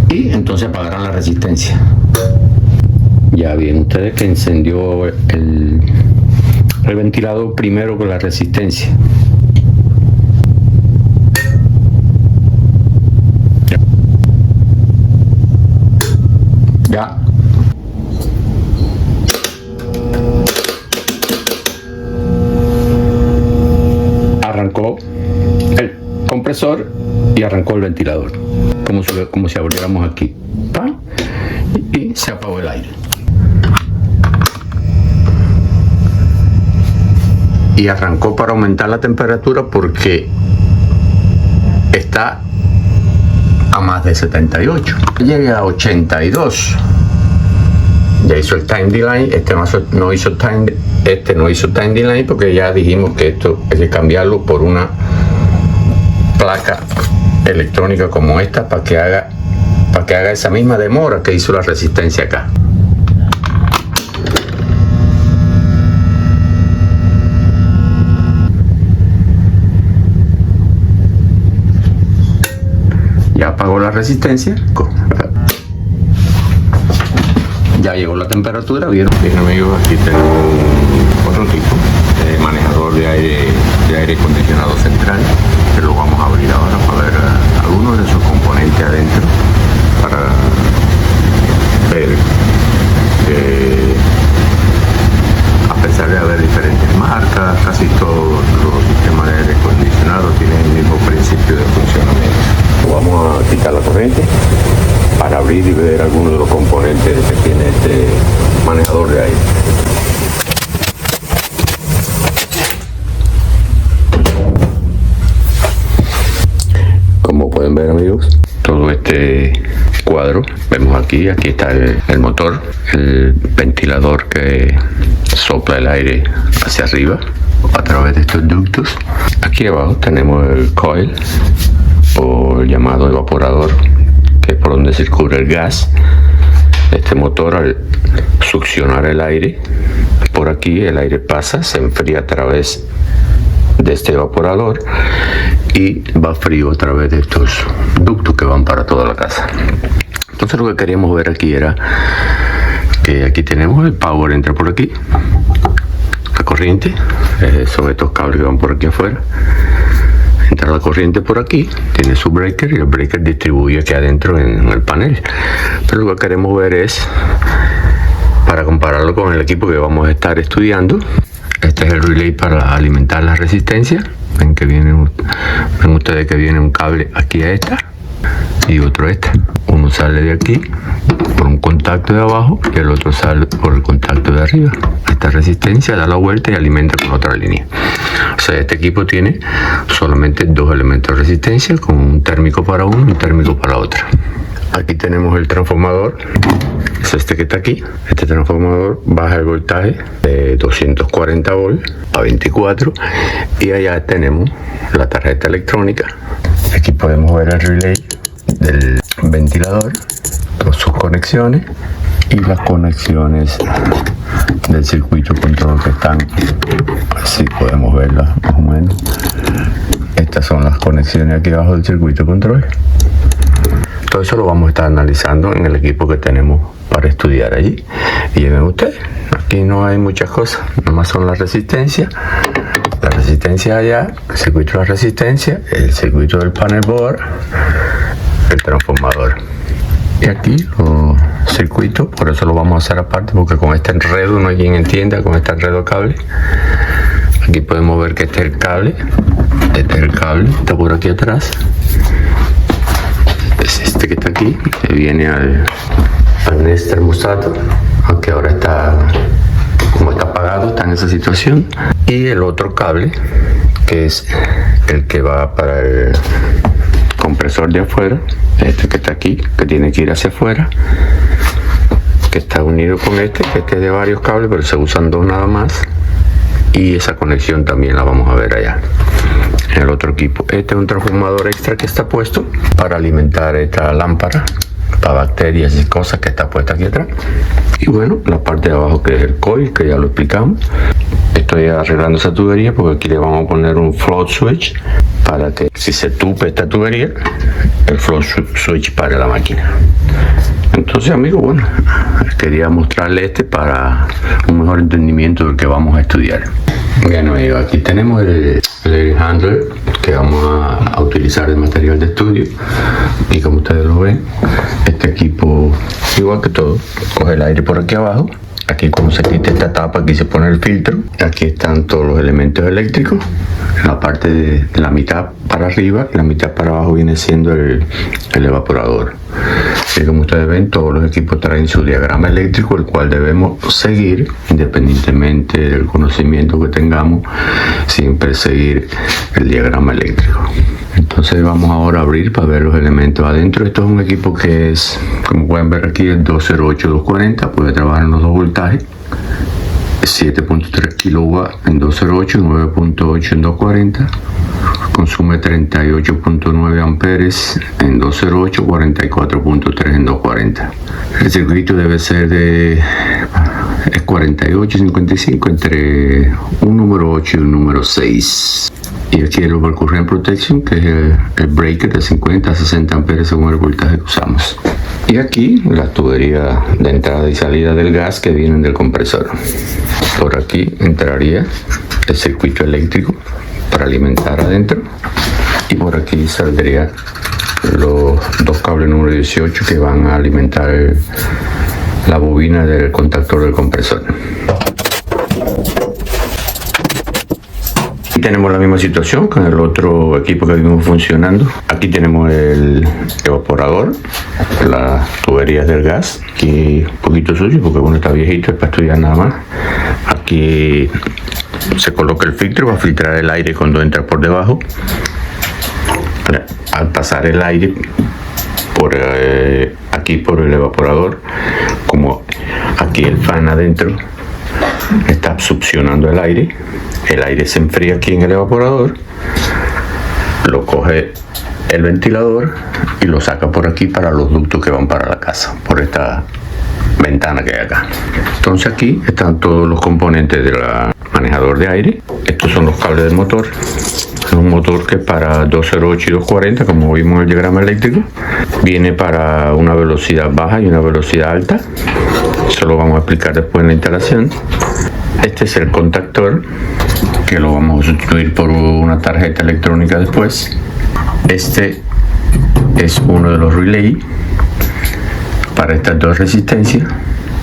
y entonces apagarán la resistencia. Ya ven ustedes que encendió el ventilador primero con la resistencia. Ya. Arrancó el compresor y arrancó el ventilador, como si abriéramos aquí, ¡pam! Y se apagó el aire. Y arrancó para aumentar la temperatura porque está a más de 78. Llegué a 82. Ya hizo el time delay. Este no hizo time delay porque ya dijimos que esto hay que cambiarlo por una placa electrónica como esta para que haga esa misma demora que hizo la resistencia acá. Ya apagó la resistencia. Ya llegó la temperatura. ¿Vieron? Bien, amigos, aquí tenemos otro tipo de manejador de aire acondicionado central, que lo vamos a abrir ahora para ver algunos de sus componentes adentro, para ver que a pesar de haber diferentes marcas, casi todos los sistemas de aire acondicionado tienen el mismo principio de funcionamiento. Vamos a quitar la corriente para abrir y ver algunos de los componentes que tiene este manejador de aire. Como pueden ver, amigos, todo este cuadro, vemos aquí está el motor, el ventilador que sopla el aire hacia arriba a través de estos ductos. Aquí abajo tenemos el coil, o el llamado evaporador, que es por donde circula el gas. Este motor, al succionar el aire por aquí, el aire pasa, se enfría a través de este evaporador y va frío a través de estos ductos que van para toda la casa. Entonces lo que queríamos ver aquí era que aquí tenemos el power, entra por aquí, la corriente, son estos cables que van por aquí afuera. Entra la corriente por aquí, tiene su breaker y el breaker distribuye aquí adentro en el panel. Pero lo que queremos ver es, para compararlo con el equipo que vamos a estar estudiando, este es el relay para alimentar la resistencia. Ven ustedes que viene un cable aquí a esta y otro a esta. Uno sale de aquí por un contacto de abajo y el otro sale por el contacto de arriba. Esta resistencia da la vuelta y alimenta con otra línea. O sea, este equipo tiene solamente dos elementos de resistencia, con un térmico para uno y un térmico para otro. Aquí tenemos el transformador, es este que está aquí. Este transformador baja el voltaje de 240 volts a 24, y allá tenemos la tarjeta electrónica. Aquí podemos ver el relay del ventilador, todas sus conexiones y las conexiones del circuito control que están, así podemos verlas más o menos. Estas son las conexiones aquí abajo del circuito control. Todo eso lo vamos a estar analizando en el equipo que tenemos para estudiar allí. Y ven ustedes, aquí no hay muchas cosas, nomás son las resistencias. La resistencia allá, el circuito de la resistencia, el circuito del panel board, el transformador. Y aquí los circuitos, por eso lo vamos a hacer aparte, porque con este enredo no hay quien entienda, con este enredo cable. Aquí podemos ver que este es el cable, está por aquí atrás. Es este que está aquí, que viene al NES termostato, aunque ahora como está apagado, está en esa situación. Y el otro cable, que es el que va para el compresor de afuera, este que está aquí, que tiene que ir hacia afuera, que está unido con este es de varios cables, pero se usan dos nada más. Y esa conexión también la vamos a ver allá en el otro equipo. Este es un transformador extra que está puesto para alimentar esta lámpara para bacterias y cosas, que está puesta aquí atrás. Y bueno, la parte de abajo, que es el coil, que ya lo explicamos. Estoy arreglando esa tubería porque aquí le vamos a poner un float switch para que si se tupe esta tubería, el float switch pare la máquina. Entonces, amigos, bueno, quería mostrarle para un mejor entendimiento del que vamos a estudiar. Bueno, amigos, aquí tenemos el handler que vamos a utilizar de material de estudio, y como ustedes lo ven, este equipo, igual que todo, coge el aire por aquí abajo. Aquí, cuando se quita esta tapa, aquí se pone el filtro. Aquí están todos los elementos eléctricos. La parte de la mitad para arriba y la mitad para abajo viene siendo el evaporador. Y como ustedes ven, todos los equipos traen su diagrama eléctrico, el cual debemos seguir, independientemente del conocimiento que tengamos, siempre seguir el diagrama eléctrico. Entonces vamos ahora a abrir para ver los elementos adentro. Esto es un equipo que es, como pueden ver aquí, el 208-240, puede trabajar en los dos voltajes, 7.3 kilowatts en 208 y 9.8 en 240. Consume 38.9 amperes en 208, 44.3 en 240. El circuito debe ser de 48-55 entre un número 8 y un número 6. Y aquí el Overcurrent Protection, que es el breaker de 50 a 60 amperes según el voltaje que usamos. Y aquí la tubería de entrada y salida del gas que vienen del compresor. Por aquí entraría el circuito eléctrico para alimentar adentro, y por aquí saldría los dos cables número 18 que van a alimentar la bobina del contactor del compresor. Aquí tenemos la misma situación con el otro equipo que vimos funcionando. Aquí tenemos el evaporador, las tuberías del gas, aquí un poquito sucio porque uno está viejito, es para estudiar nada más. Aquí se coloca el filtro para filtrar el aire cuando entra por debajo. Al pasar el aire por aquí por el evaporador, como aquí el fan adentro está succionando el aire se enfría aquí en el evaporador, lo coge el ventilador y lo saca por aquí para los ductos que van para la casa, por esta ventana que hay acá. Entonces aquí están todos los componentes del manejador de aire. Estos son los cables del motor. Es un motor que para 208 y 240, como vimos en el diagrama eléctrico, viene para una velocidad baja y una velocidad alta. Eso lo vamos a explicar después en la instalación. Este es el contactor, que lo vamos a sustituir por una tarjeta electrónica después. Este es uno de los relays para estas dos resistencias,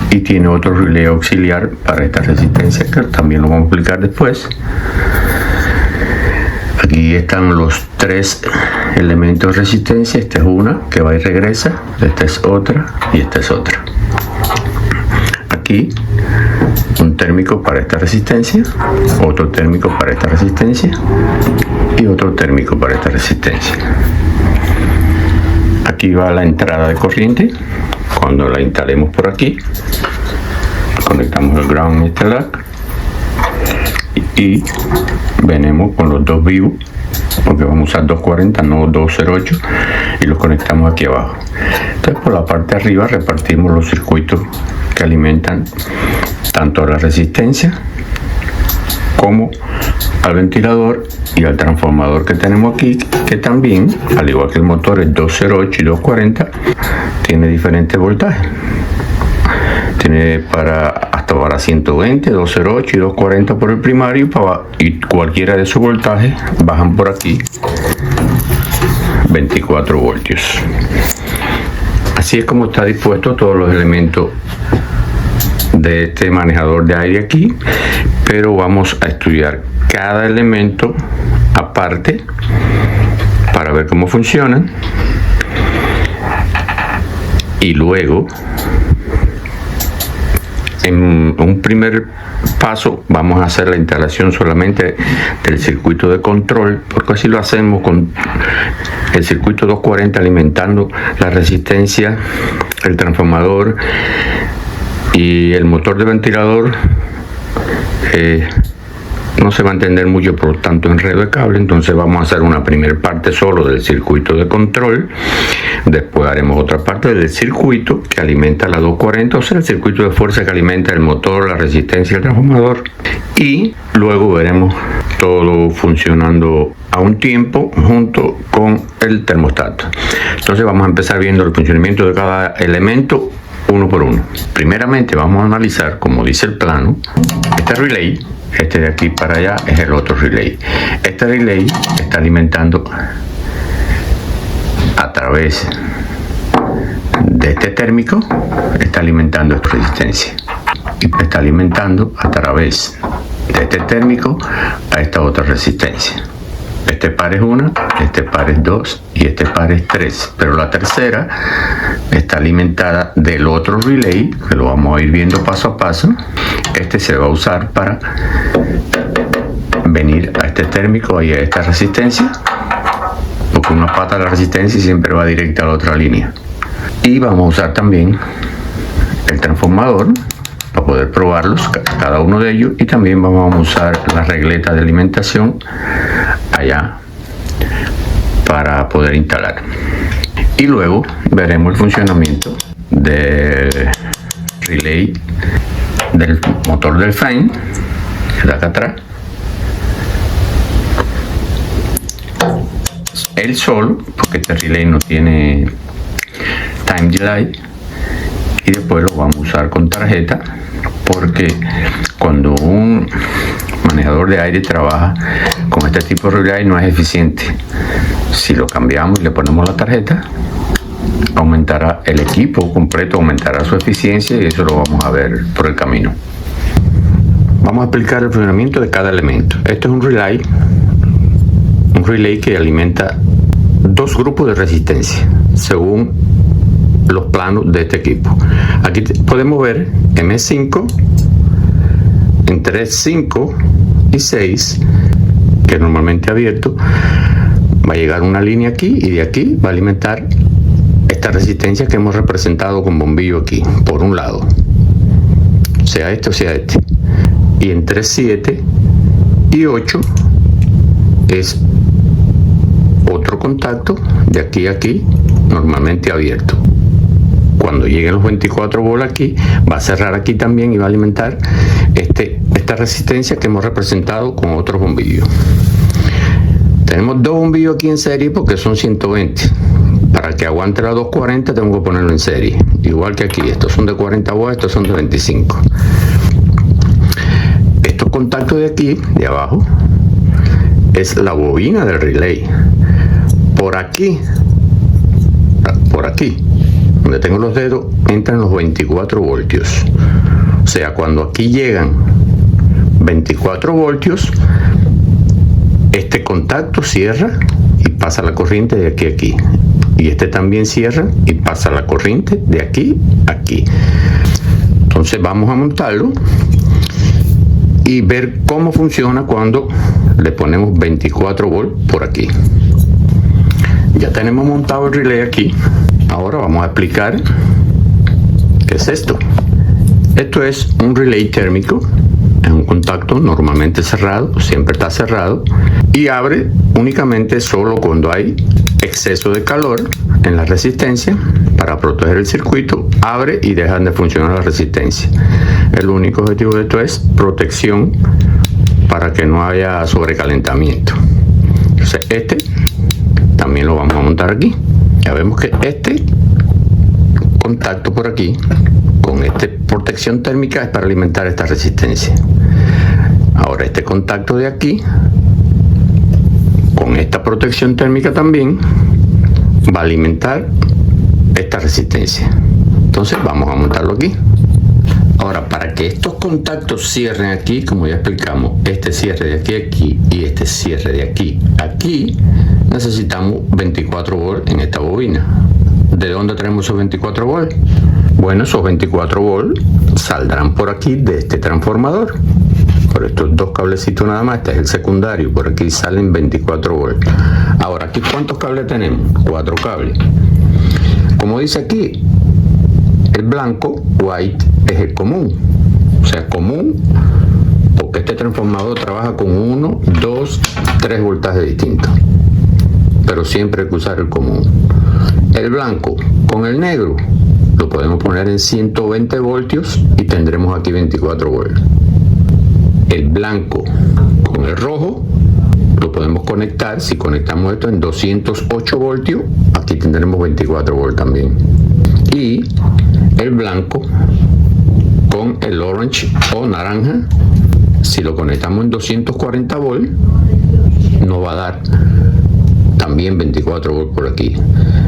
y tiene otro relay auxiliar para esta resistencia, que también lo vamos a explicar después. Aquí están los tres elementos de resistencia. Esta es una que va y regresa, esta es otra y esta es otra. Aquí un térmico para esta resistencia, otro térmico para esta resistencia y otro térmico para esta resistencia. Aquí va la entrada de corriente. Cuando la instalemos por aquí, conectamos el ground en este lag y venimos con los dos vivos, porque vamos a usar 240, no 208, y los conectamos aquí abajo. Entonces, por la parte de arriba repartimos los circuitos que alimentan tanto a la resistencia como al ventilador y al transformador que tenemos aquí, que también, al igual que el motor, es 208 y 240, tiene diferentes voltajes. Tiene hasta para 120, 208 y 240 por el primario, y cualquiera de esos voltajes bajan por aquí 24 voltios. Así es como está dispuesto todos los elementos de este manejador de aire aquí, pero vamos a estudiar cada elemento aparte para ver cómo funcionan, y luego en un primer paso vamos a hacer la instalación solamente del circuito de control, porque así lo hacemos con el circuito 240 alimentando la resistencia, el transformador y el motor de ventilador. no se va a entender mucho por tanto enredo de cable, entonces vamos a hacer una primera parte solo del circuito de control, después haremos otra parte del circuito que alimenta la 240, o sea, el circuito de fuerza que alimenta el motor, la resistencia, el transformador, y luego veremos todo funcionando a un tiempo junto con el termostato. Entonces vamos a empezar viendo el funcionamiento de cada elemento uno por uno. Primeramente vamos a analizar, como dice el plano, este relay. Este de aquí para allá es el otro relay. Este relay está alimentando a través de este térmico, está alimentando esta resistencia. Y está alimentando a través de este térmico a esta otra resistencia. Este par es 1, este par es 2 y este par es 3. Pero la tercera está alimentada del otro relay, que lo vamos a ir viendo paso a paso. Este se va a usar para venir a este térmico y a esta resistencia, porque una pata de la resistencia siempre va directa a la otra línea. Y vamos a usar también el transformador para poder probarlos, cada uno de ellos, y también vamos a usar la regleta de alimentación allá para poder instalar. Y luego veremos el funcionamiento del relay del motor del frame, que está acá atrás, él solo, porque este relay no tiene time delay, y después lo vamos a usar con tarjeta, porque cuando un manejador de aire trabaja con este tipo de relay no es eficiente. Si lo cambiamos y le ponemos la tarjeta, aumentará el equipo completo, aumentará su eficiencia, y eso lo vamos a ver por el camino. Vamos a explicar el funcionamiento de cada elemento. Este es un relay que alimenta dos grupos de resistencia según los planos de este equipo. Aquí podemos ver M5 entre 5 y 6, que es normalmente abierto. Va a llegar una línea aquí y de aquí va a alimentar esta resistencia que hemos representado con bombillo aquí, por un lado, sea este o sea este. Y entre 7 y 8 es otro contacto de aquí a aquí, normalmente abierto. Cuando lleguen los 24 volts aquí, va a cerrar aquí también y va a alimentar esta resistencia que hemos representado con otros bombillos. Tenemos dos bombillos aquí en serie porque son 120. Para que aguante la 240 tengo que ponerlo en serie. Igual que aquí, estos son de 40 volts, estos son de 25. Estos contactos de aquí, de abajo, es la bobina del relay. Por aquí, donde tengo los dedos, entran los 24 voltios. O sea, cuando aquí llegan 24 voltios, este contacto cierra y pasa la corriente de aquí a aquí. Y este también cierra y pasa la corriente de aquí a aquí. Entonces vamos a montarlo y ver cómo funciona cuando le ponemos 24 volts por aquí. Ya tenemos montado el relay aquí. Ahora vamos a explicar qué es esto. Esto es un relay térmico. Es un contacto normalmente cerrado, siempre está cerrado, y abre únicamente solo cuando hay exceso de calor en la resistencia. Para proteger el circuito, abre y dejan de funcionar la resistencia. El único objetivo de esto es protección para que no haya sobrecalentamiento. Entonces este también lo vamos a montar aquí. Ya vemos que este contacto por aquí con esta protección térmica es para alimentar esta resistencia. Ahora este contacto de aquí con esta protección térmica también va a alimentar esta resistencia. Entonces vamos a montarlo aquí. Ahora, para que estos contactos cierren aquí, como ya explicamos, este cierre de aquí a aquí y este cierre de aquí a aquí, necesitamos 24 volts en esta bobina. ¿De dónde tenemos esos 24 volts? Bueno, esos 24 volts saldrán por aquí de este transformador. Por estos dos cablecitos nada más, este es el secundario, por aquí salen 24 volts. Ahora, ¿aquí cuántos cables tenemos? 4 cables. Como dice aquí, el blanco, white, es el común. O sea, común, porque porque este transformador trabaja con 1, 2, 3 voltajes distintos, pero siempre hay que usar el común. El blanco con el negro lo podemos poner en 120 voltios y tendremos aquí 24 voltios. El blanco con el rojo lo podemos conectar, si conectamos esto en 208 voltios, aquí tendremos 24 voltios también. Y el blanco con el orange o naranja, si lo conectamos en 240 voltios, nos va a dar también 24 voltios por aquí.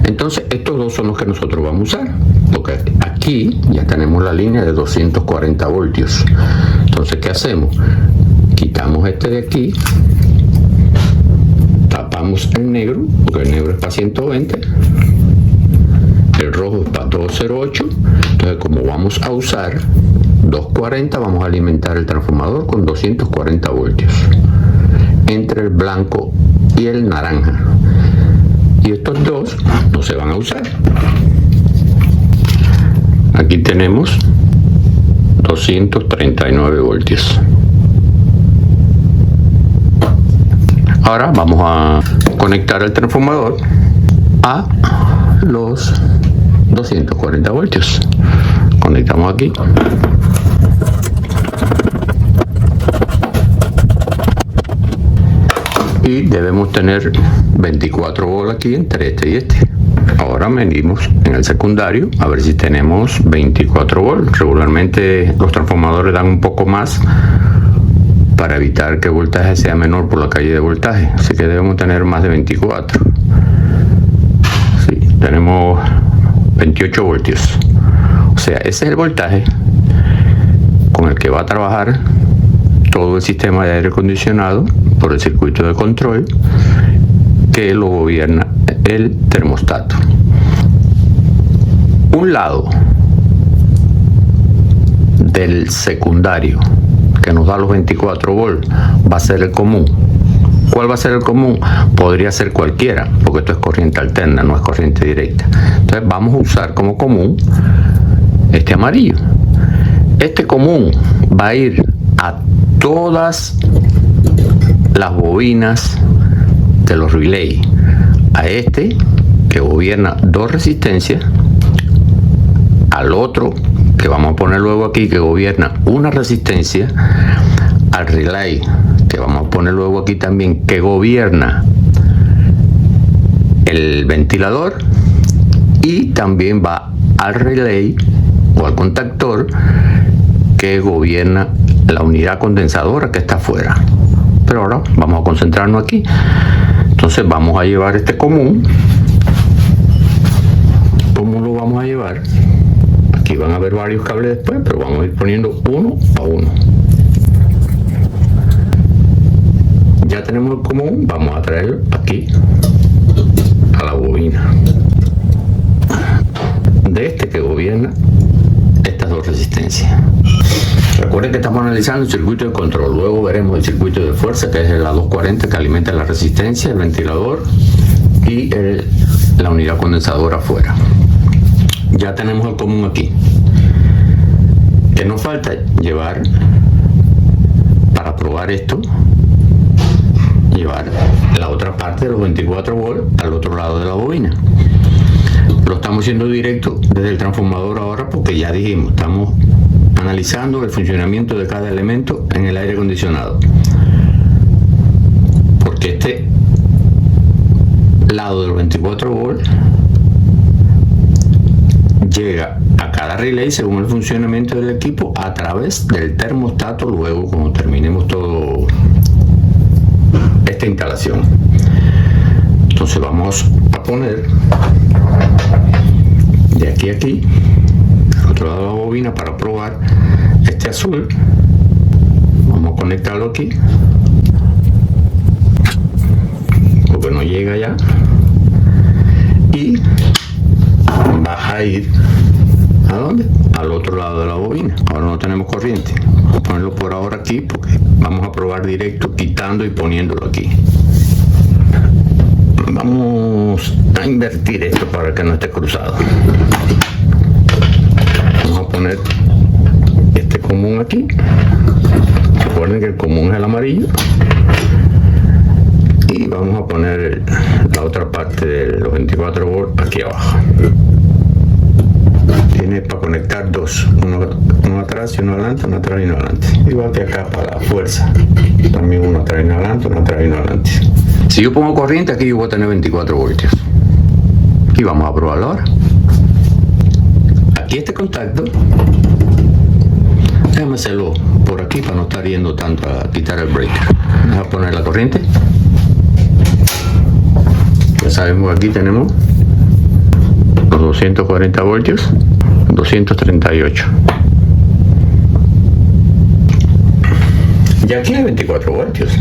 Entonces estos dos son los que nosotros vamos a usar, porque aquí ya tenemos la línea de 240 voltios. Entonces, ¿qué hacemos? Quitamos este de aquí, tapamos el negro, porque el negro es para 120, el rojo es para 208. Entonces, como vamos a usar 240, vamos a alimentar el transformador con 240 voltios entre el blanco y el naranja, y estos dos no se van a usar. Aquí tenemos 239 voltios. Ahora vamos a conectar el transformador a los 240 voltios. Conectamos aquí. Y debemos tener 24 voltios aquí entre este y este. Ahora medimos en el secundario a ver si tenemos 24 voltios. Regularmente los transformadores dan un poco más para evitar que el voltaje sea menor por la caída de voltaje. Así que debemos tener más de 24. Sí, tenemos 28 voltios. O sea, ese es el voltaje con el que va a trabajar todo el sistema de aire acondicionado por el circuito de control que lo gobierna el termostato. Un lado del secundario que nos da los 24 voltios va a ser el común. ¿Cuál va a ser el común? Podría ser cualquiera, porque esto es corriente alterna, no es corriente directa. Entonces vamos a usar como común este amarillo. Este común va a ir a todas las bobinas de los relay, a este que gobierna dos resistencias, al otro que vamos a poner luego aquí que gobierna una resistencia, al relay que vamos a poner luego aquí también que gobierna el ventilador, y también va al relay o al contactor que gobierna la unidad condensadora que está afuera. Pero ahora vamos a concentrarnos aquí. Entonces vamos a llevar este común. ¿Cómo lo vamos a llevar? Aquí van a haber varios cables después, pero vamos a ir poniendo uno a uno. Ya tenemos el común, vamos a traerlo aquí a la bobina de este que gobierna estas dos resistencias. Recuerden que estamos analizando el circuito de control, luego veremos el circuito de fuerza, que es la 240 que alimenta la resistencia, el ventilador y la unidad condensadora afuera. Ya tenemos el común aquí. ¿Qué nos falta? Llevar, para probar esto, llevar la otra parte de los 24 voltios al otro lado de la bobina. Lo estamos haciendo directo desde el transformador ahora, porque ya dijimos, estamos analizando el funcionamiento de cada elemento en el aire acondicionado, porque este lado de los 24 voltios llega a cada relay según el funcionamiento del equipo a través del termostato luego cuando terminemos todo esta instalación. Entonces vamos a poner de aquí a aquí al otro lado de la bobina para probar este azul. Vamos a conectarlo aquí porque no llega ya, y va a ir ¿a dónde? Al otro lado de la bobina. Ahora no tenemos corriente, vamos a ponerlo por ahora aquí porque vamos a probar directo quitando y poniéndolo aquí. Vamos a invertir esto para que no esté cruzado. Vamos a poner este común aquí. Recuerden que el común es el amarillo. Y vamos a poner la otra parte de los 24 volts aquí abajo. Tiene para conectar dos, uno atrás y uno adelante, uno atrás y uno adelante. Igual que acá para la fuerza, también uno atrás y uno adelante, uno atrás y uno adelante. Si yo pongo corriente aquí, yo voy a tener 24 voltios. Y vamos a probarlo ahora. Aquí este contacto, déjame hacerlo por aquí para no estar yendo tanto a quitar el breaker. Vamos a poner la corriente. Ya sabemos que aquí tenemos los 240 voltios, 238. Y aquí hay 24 voltios.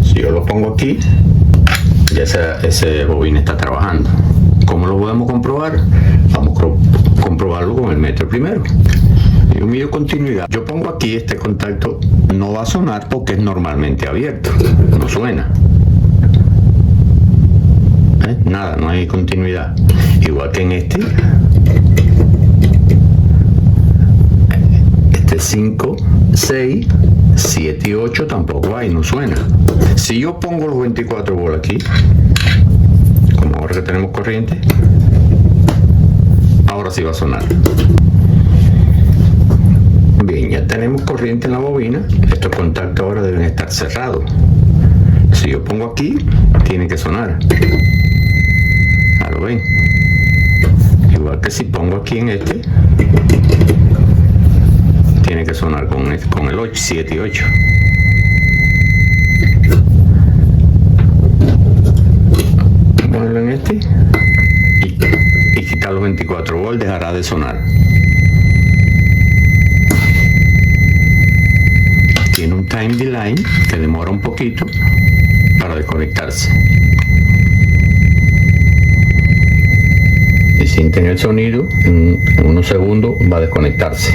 Si yo lo pongo aquí, ya ese bobina está trabajando. ¿Cómo lo podemos comprobar? Vamos a comprobarlo con el metro primero. Yo mido continuidad. Yo pongo aquí este contacto, no va a sonar porque es normalmente abierto, no suena. Nada, no hay continuidad. Igual que en este 5, 6, 7 y 8 tampoco hay, no suena. Si yo pongo los 24 volts aquí, como ahora que tenemos corriente, ahora sí va a sonar. Bien, ya tenemos corriente en la bobina. Estos contactos ahora deben estar cerrados. Si yo pongo aquí, tiene que sonar. Ya lo ven. Igual que si pongo aquí en este, tiene que sonar con el 8, 7 y 8. Ponerlo en este y quitar los 24 volts, dejará de sonar. Tiene un time delay que demora un poquito para desconectarse. Y sienten el sonido, en unos segundos va a desconectarse.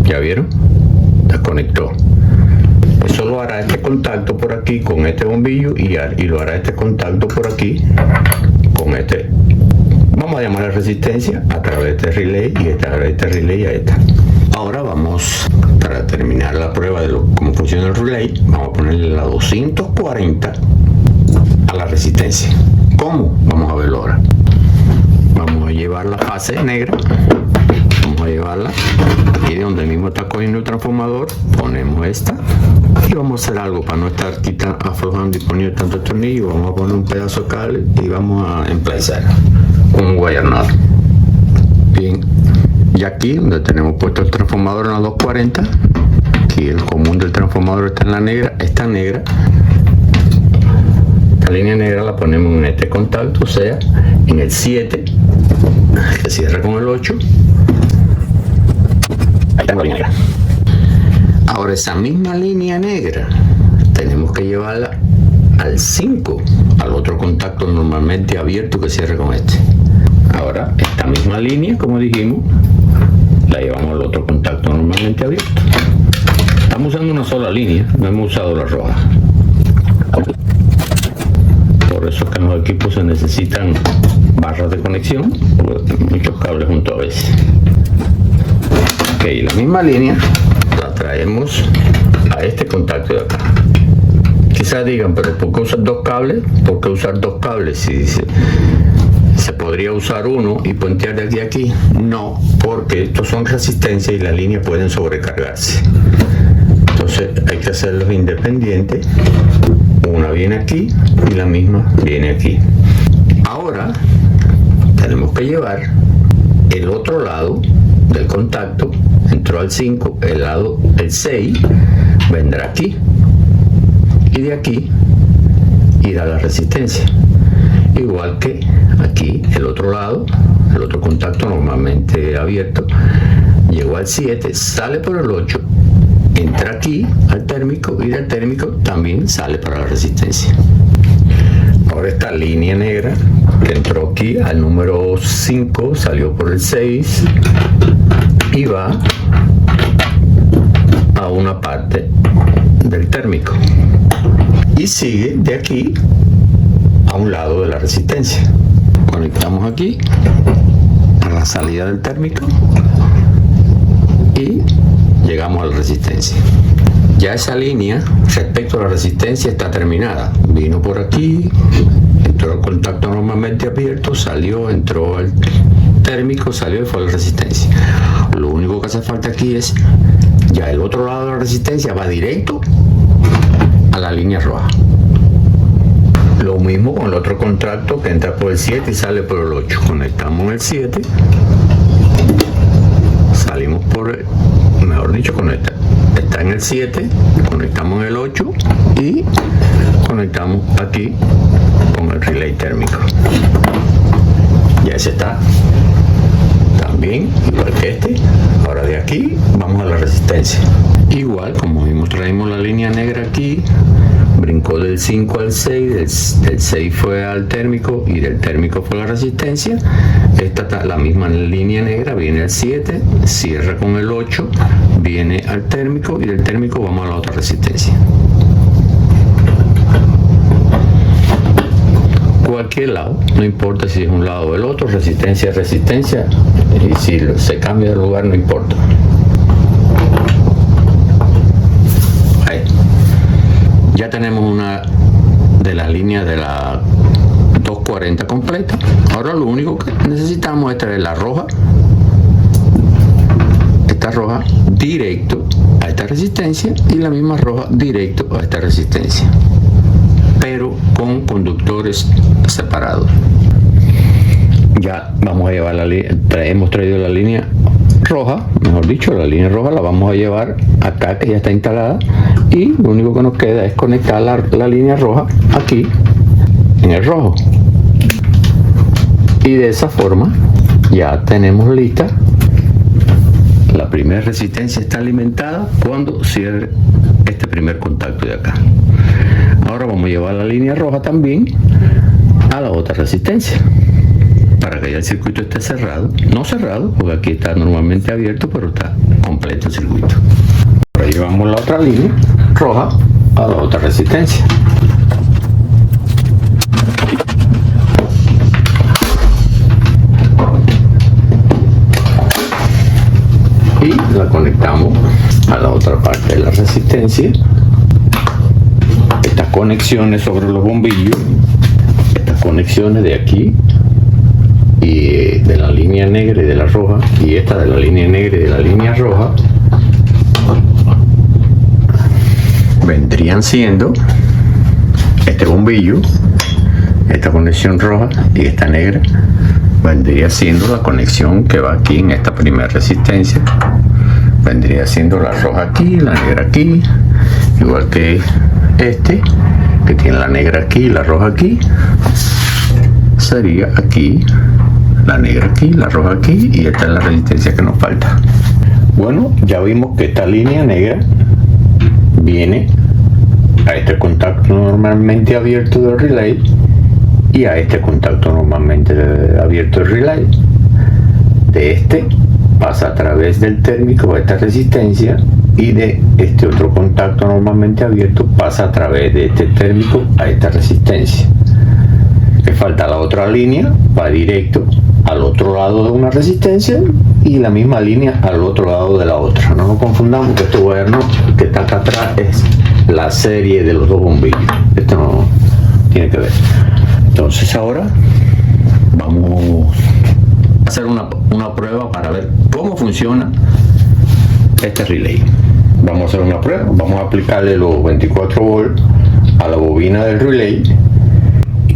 ¿Ya vieron? Desconectó. Eso lo hará este contacto por aquí con este bombillo y lo hará este contacto por aquí con este. Vamos a llamar a resistencia a través de este relay y a través de este relay a esta. Ahora vamos, para terminar la prueba de cómo funciona el relay, vamos a ponerle la 240 a la resistencia. ¿Cómo? Vamos a verlo ahora. Vamos a llevar la fase negra. Vamos a llevarla aquí de donde mismo está cogiendo el transformador, ponemos esta y vamos a hacer algo para no estar aflojando y poniendo tantos tornillos. Vamos a poner un pedazo de cable y vamos a emplazar un wire nut. Bien, y aquí donde tenemos puesto el transformador en la 240, aquí el común del transformador está en la negra, esta negra, esta línea negra la ponemos en este contacto, o sea, en el 7 que cierra con el 8. Ahora esa misma línea negra tenemos que llevarla al 5, al otro contacto normalmente abierto que cierre con este. Ahora esta misma línea, como dijimos, la llevamos al otro contacto normalmente abierto. Estamos usando una sola línea, no hemos usado la roja. Por eso es que en los equipos se necesitan barras de conexión, muchos cables juntos a veces. Ok, la misma línea la traemos a este contacto de acá. Quizás digan, pero ¿por qué usar dos cables? ¿Por qué usar dos cables? Si se podría usar uno y puentear de aquí a aquí. No, porque estos son resistencias y las líneas pueden sobrecargarse. Entonces hay que hacerlos independientes. Una viene aquí y la misma viene aquí. Ahora tenemos que llevar el otro lado del contacto. Entró al 5, el 6 vendrá aquí y de aquí irá la resistencia, igual que aquí el otro lado, el otro contacto normalmente abierto, llegó al 7, sale por el 8, entra aquí al térmico y del térmico también sale para la resistencia. Ahora esta línea negra que entró aquí al número 5 salió por el 6 y va a una parte del térmico y sigue de aquí a un lado de la resistencia. Conectamos aquí a la salida del térmico y llegamos a la resistencia. Ya esa línea respecto a la resistencia está terminada. Vino por aquí, entró al contacto normalmente abierto, salió, entró al térmico, salió y fue a la resistencia. Lo único que hace falta aquí es ya el otro lado de la resistencia va directo a la línea roja. Lo mismo con el otro contacto que entra por el 7 y sale por el 8. Conectamos el 7, salimos por el, mejor dicho, está en el 7, conectamos el 8 y conectamos aquí con el relay térmico. Ya ese está también igual que este. Ahora de aquí vamos a la resistencia. Igual como vimos, traímos la línea negra aquí, brincó del 5 al 6, del 6 fue al térmico y del térmico fue a la resistencia. Esta está la misma línea negra, viene al 7, cierra con el 8, viene al térmico y del térmico vamos a la otra resistencia. Cualquier lado, no importa si es un lado o el otro, resistencia es resistencia, y si se cambia de lugar no importa. Ahí. Ya tenemos una de las líneas de la 240 completa. Ahora lo único que necesitamos es traer la roja, esta roja directo a esta resistencia y la misma roja directo a esta resistencia, pero con conductores separados. Ya vamos a llevar hemos traído la línea roja, mejor dicho, la línea roja la vamos a llevar acá, que ya está instalada, y lo único que nos queda es conectar la línea roja aquí en el rojo, y de esa forma ya tenemos lista. La primera resistencia está alimentada cuando cierre este primer contacto de acá. Ahora vamos a llevar la línea roja también a la otra resistencia para que ya el circuito esté cerrado, no cerrado porque aquí está normalmente abierto, pero está completo el circuito. Ahora llevamos la otra línea roja a la otra resistencia. Y la conectamos a la otra parte de la resistencia. Estas conexiones sobre los bombillos, estas conexiones de aquí y de la línea negra y de la roja, y esta de la línea negra y de la línea roja, vendrían siendo este bombillo, esta conexión roja y esta negra vendría siendo la conexión que va aquí en esta primera resistencia. Vendría siendo la roja aquí, la negra aquí, igual que este que tiene la negra aquí y la roja aquí. Sería aquí la negra aquí, la roja aquí, y esta es la resistencia que nos falta. Bueno, ya vimos que esta línea negra viene a este contacto normalmente abierto del relay y a este contacto normalmente abierto del relay. De este pasa a través del térmico a esta resistencia, y de este otro contacto normalmente abierto pasa a través de este térmico a esta resistencia. Que falta la otra línea, va directo al otro lado de una resistencia y la misma línea al otro lado de la otra. No nos confundamos que este cuaderno que está acá atrás es la serie de los dos bombillos. Esto no tiene que ver. Entonces ahora vamos a hacer una prueba para ver cómo funciona este relay. Vamos a hacer una prueba, vamos a aplicarle los 24 volts a la bobina del relay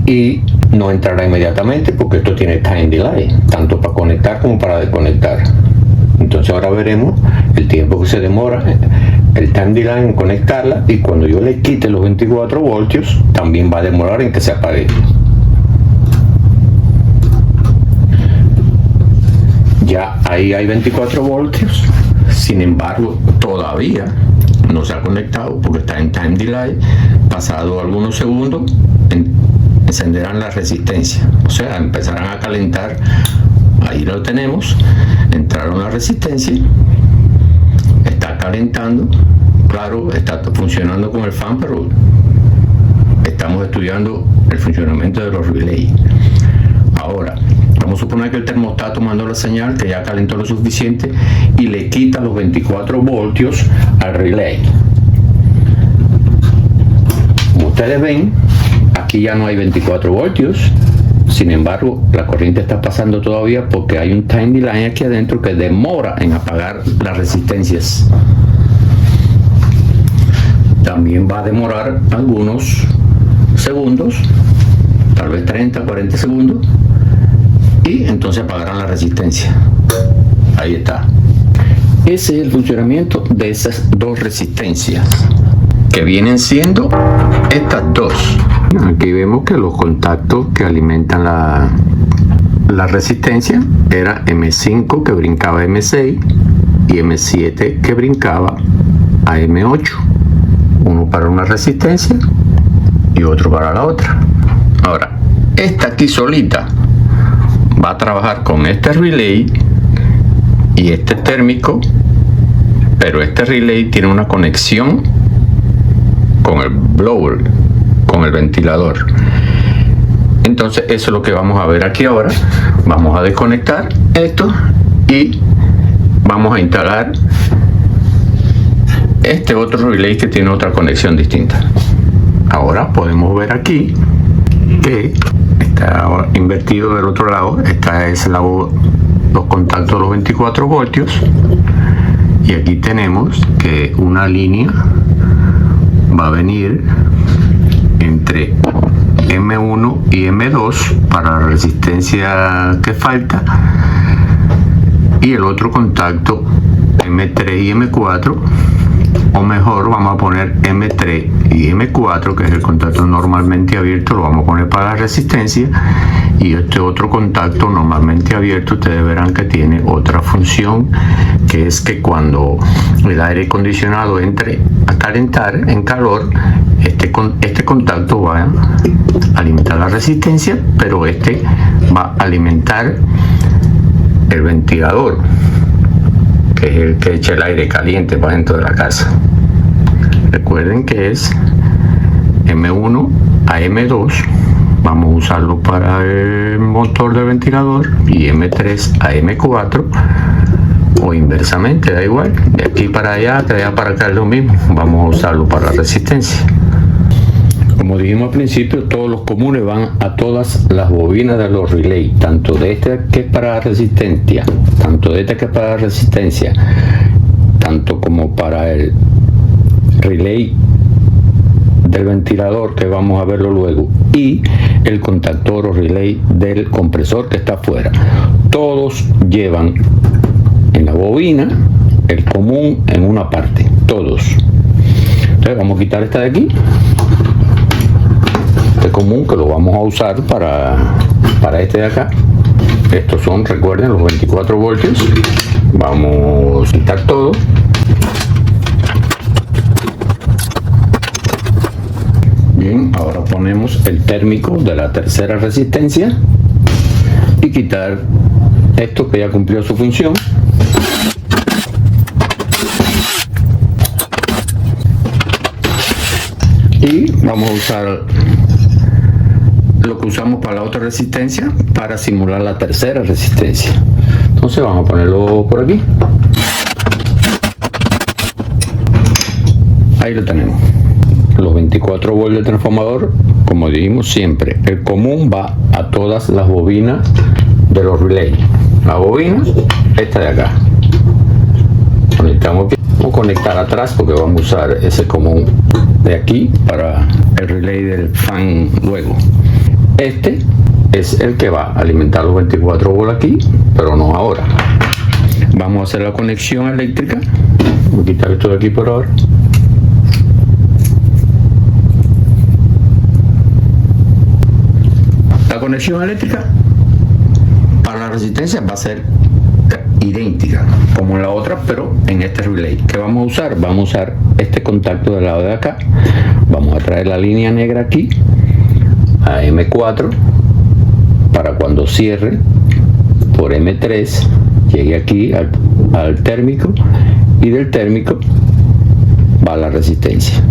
y no entrará inmediatamente porque esto tiene time delay, tanto para conectar como para desconectar. Entonces ahora veremos el tiempo que se demora el time delay en conectarla, y cuando yo le quite los 24 voltios también va a demorar en que se apague. Ya ahí hay 24 voltios, sin embargo todavía no se ha conectado porque está en time delay. Pasado algunos segundos encenderán la resistencia, o sea, empezarán a calentar. Ahí lo tenemos, entraron la resistencia, está calentando, claro, está funcionando con el fan, pero estamos estudiando el funcionamiento de los relays. Ahora, vamos a suponer que el termostato mandó la señal que ya calentó lo suficiente y le quita los 24 voltios al relay. Como ustedes ven, aquí ya no hay 24 voltios. Sin embargo, la corriente está pasando todavía porque hay un time delay aquí adentro que demora en apagar las resistencias. También va a demorar algunos segundos, tal vez 30, 40 segundos, y entonces apagarán la resistencia. Ahí está. Ese es el funcionamiento de esas dos resistencias, que vienen siendo estas dos. Aquí vemos que los contactos que alimentan la resistencia era M5 que brincaba a M6 y M7 que brincaba a M8. Uno para una resistencia y otro para la otra. Ahora, esta aquí solita va a trabajar con este relay y este térmico, pero este relay tiene una conexión con el blower, con el ventilador. Entonces eso es lo que vamos a ver aquí ahora. Vamos a desconectar esto y vamos a instalar este otro relay que tiene otra conexión distinta. Ahora podemos ver aquí que está invertido del otro lado. Esta es los contactos de los 24 voltios y aquí tenemos que una línea va a venir entre M1 y M2 para la resistencia que falta, y el otro contacto M3 y M4, o mejor vamos a poner M3 y M4, que es el contacto normalmente abierto, lo vamos a poner para la resistencia, y este otro contacto normalmente abierto ustedes verán que tiene otra función, que es que cuando el aire acondicionado entre a calentar en calor, este contacto va a alimentar la resistencia, pero este va a alimentar el ventilador, que es el que echa el aire caliente para dentro de la casa. Recuerden que es M1 a M2, vamos a usarlo para el motor del ventilador, y M3 a M4, o inversamente, da igual, de aquí para allá, de allá para acá es lo mismo, vamos a usarlo para la resistencia. Como dijimos al principio, todos los comunes van a todas las bobinas de los relays, tanto de este que es para resistencia, tanto de este que es para resistencia, tanto como para el relay del ventilador, que vamos a verlo luego, y el contactor o relay del compresor que está afuera. Todos llevan en la bobina el común en una parte, todos. Entonces vamos a quitar esta de aquí, este común, que lo vamos a usar para este de acá. Estos son, recuerden, los 24 voltios. Vamos a quitar todo. Bien, ahora ponemos el térmico de la tercera resistencia y quitar esto que ya cumplió su función. Y vamos a usar lo que usamos para la otra resistencia para simular la tercera resistencia. Entonces vamos a ponerlo por aquí. Ahí lo tenemos. Los 24 voltios del transformador, como dijimos siempre, el común va a todas las bobinas de los relays. La bobina, esta de acá. Conectamos aquí. Vamos a conectar atrás porque vamos a usar ese común de aquí para el relay del fan luego. Este es el que va a alimentar los 24 voltios aquí, pero no ahora. Vamos a hacer la conexión eléctrica. Voy a quitar esto de aquí por ahora. La conexión eléctrica para la resistencia va a ser idéntica como en la otra, pero en este relay. ¿Qué vamos a usar? Vamos a usar este contacto del lado de acá. Vamos a traer la línea negra aquí a M4 para cuando cierre por M3 llegue aquí al térmico, y del térmico va a la resistencia.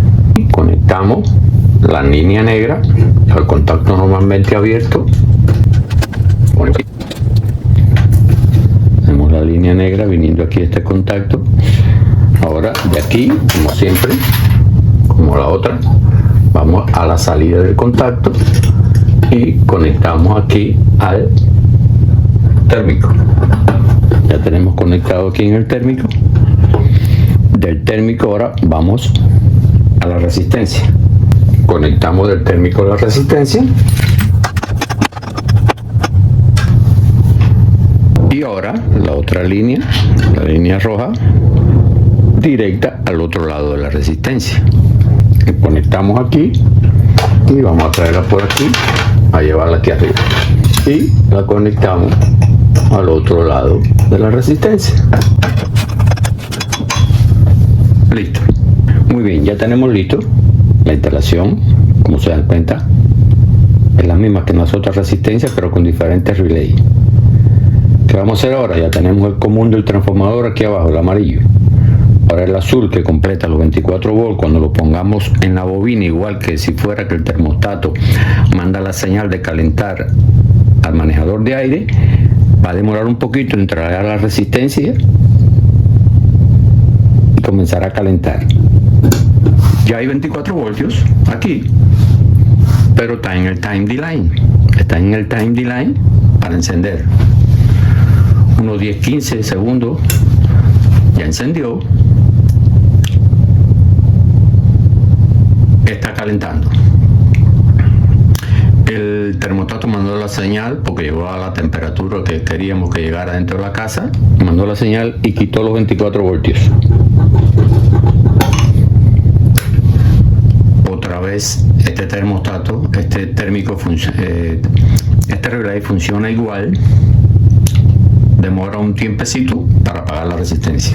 Conectamos la línea negra al contacto normalmente abierto. Tenemos la línea negra viniendo aquí a este contacto. Ahora de aquí, como siempre, como la otra, vamos a la salida del contacto y conectamos aquí al térmico. Ya tenemos conectado aquí en el térmico. Del térmico ahora vamos a la resistencia. Conectamos del térmico a la resistencia. Y ahora la otra línea, la línea roja, directa al otro lado de la resistencia. Conectamos aquí y vamos a traerla por aquí, a llevarla aquí arriba. Y la conectamos al otro lado de la resistencia. Listo. Muy bien, ya tenemos listo la instalación. Como se dan cuenta, es la misma que en las otras resistencias, pero con diferentes relays. ¿Qué vamos a hacer ahora? Ya tenemos el común del transformador aquí abajo, el amarillo. Ahora el azul, que completa los 24 volts. Cuando lo pongamos en la bobina, igual que si fuera que el termostato manda la señal de calentar al manejador de aire, va a demorar un poquito en traer a la resistencia y comenzar a calentar. Ya hay 24 voltios aquí, pero está en el time delay. Está en el time delay para encender. Unos 10-15 segundos. Ya encendió. Está calentando. El termostato mandó la señal porque llegó a la temperatura que queríamos que llegara dentro de la casa. Mandó la señal y quitó los 24 voltios. Otra vez este termostato, este térmico, este relay funciona igual. Demora un tiempecito para apagar la resistencia.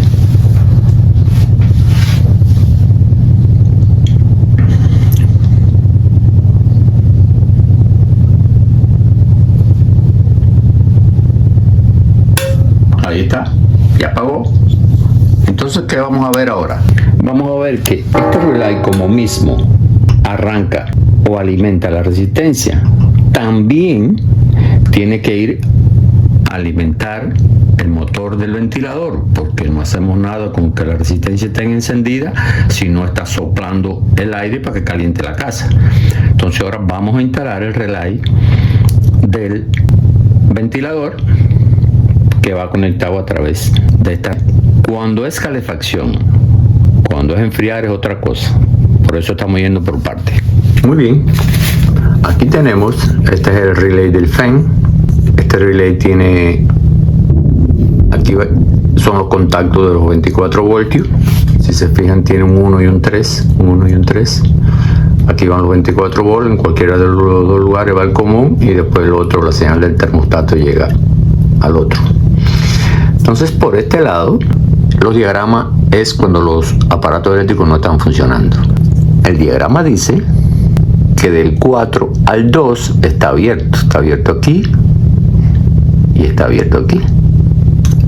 Ahí está, ya apagó. Entonces, ¿qué vamos a ver ahora? Vamos a ver que este relay, como mismo arranca o alimenta la resistencia, también tiene que ir a alimentar el motor del ventilador, porque no hacemos nada con que la resistencia esté encendida si no está soplando el aire para que caliente la casa. Entonces ahora vamos a instalar el relay del ventilador, que va conectado a través de esta. Cuando es calefacción, cuando es enfriar es otra cosa. Por eso estamos yendo por partes. Muy bien, aquí tenemos, este es el relay del fan. Este relay tiene, aquí son los contactos de los 24 voltios. Si se fijan, tiene un 1 y un 3, un 1 y un 3. Aquí van los 24 volts, en cualquiera de los dos lugares va el común, y después el otro, la señal del termostato llega al otro. Entonces, por este lado, los diagramas es cuando los aparatos eléctricos no están funcionando. El diagrama dice que del 4 al 2 está abierto aquí y está abierto aquí.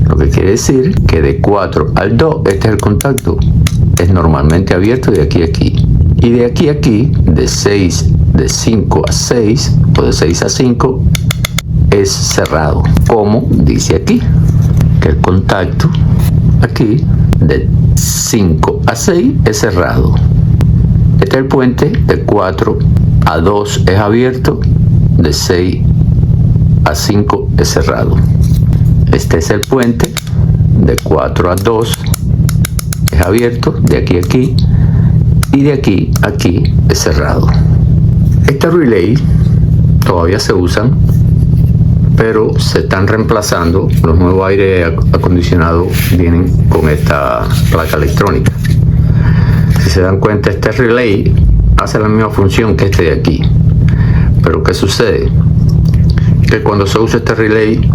Lo que quiere decir que de 4 al 2, este es el contacto, es normalmente abierto de aquí a aquí. Y de aquí a aquí, de 5 a 6 o de 6 a 5, es cerrado, como dice aquí, que el contacto aquí de 5 a 6 es cerrado. Este es el puente. De 4 a 2 es abierto, de 6 a 5 es cerrado. Este es el puente. De 4 a 2 es abierto, de aquí a aquí, y de aquí a aquí es cerrado. Este relay todavía se usan, pero se están reemplazando. Los nuevos aire acondicionados vienen con esta placa electrónica. Si se dan cuenta, este relay hace la misma función que este de aquí, pero ¿qué sucede? Que cuando se usa este relay,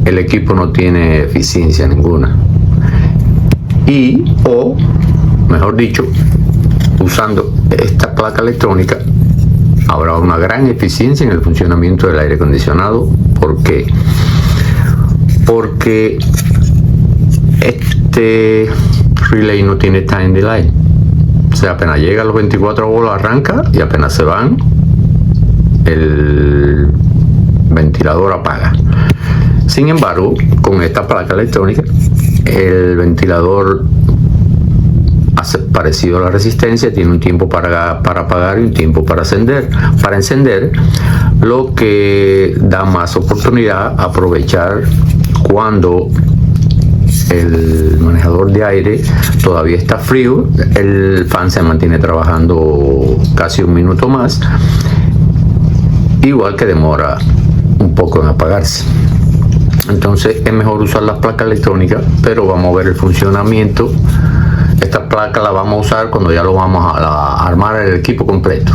el equipo no tiene eficiencia ninguna, o mejor dicho, usando esta placa electrónica habrá una gran eficiencia en el funcionamiento del aire acondicionado. ¿Por qué? Porque este relay no tiene time delay. O sea, apenas llega a los 24 volts arranca y apenas se van, el ventilador apaga. Sin embargo, con esta placa electrónica, el ventilador hace parecido a la resistencia, tiene un tiempo para apagar y un tiempo para encender, lo que da más oportunidad a aprovechar cuando el manejador de aire todavía está frío, el fan se mantiene trabajando casi un minuto más, igual que demora un poco en apagarse. Entonces es mejor usar las placas electrónicas, pero vamos a ver el funcionamiento. Esta placa la vamos a usar cuando ya lo vamos a armar el equipo completo.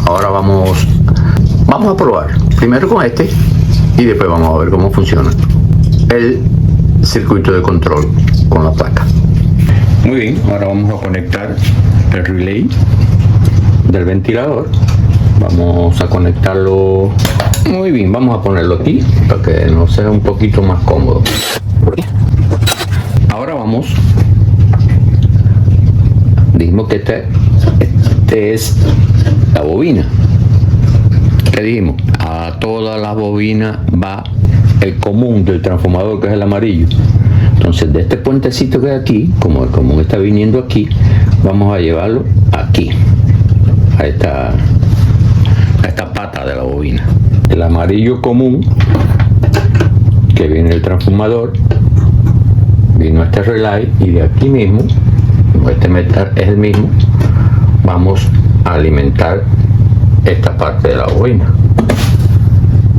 Ahora vamos a probar primero con este y después vamos a ver cómo funciona el circuito de control con la placa. Muy bien, ahora vamos a conectar el relay del ventilador. Vamos a conectarlo. Muy bien, vamos a ponerlo aquí para que nos sea un poquito más cómodo. Ahora dijimos que este es la bobina. ¿Qué dijimos? A todas las bobinas va el común del transformador, que es el amarillo. Entonces, de este puentecito que hay aquí, como el común está viniendo aquí, vamos a llevarlo aquí, a esta pata de la bobina. El amarillo común que viene del transformador vino a este relay, y de aquí mismo, como este metal es el mismo, vamos a alimentar esta parte de la bobina,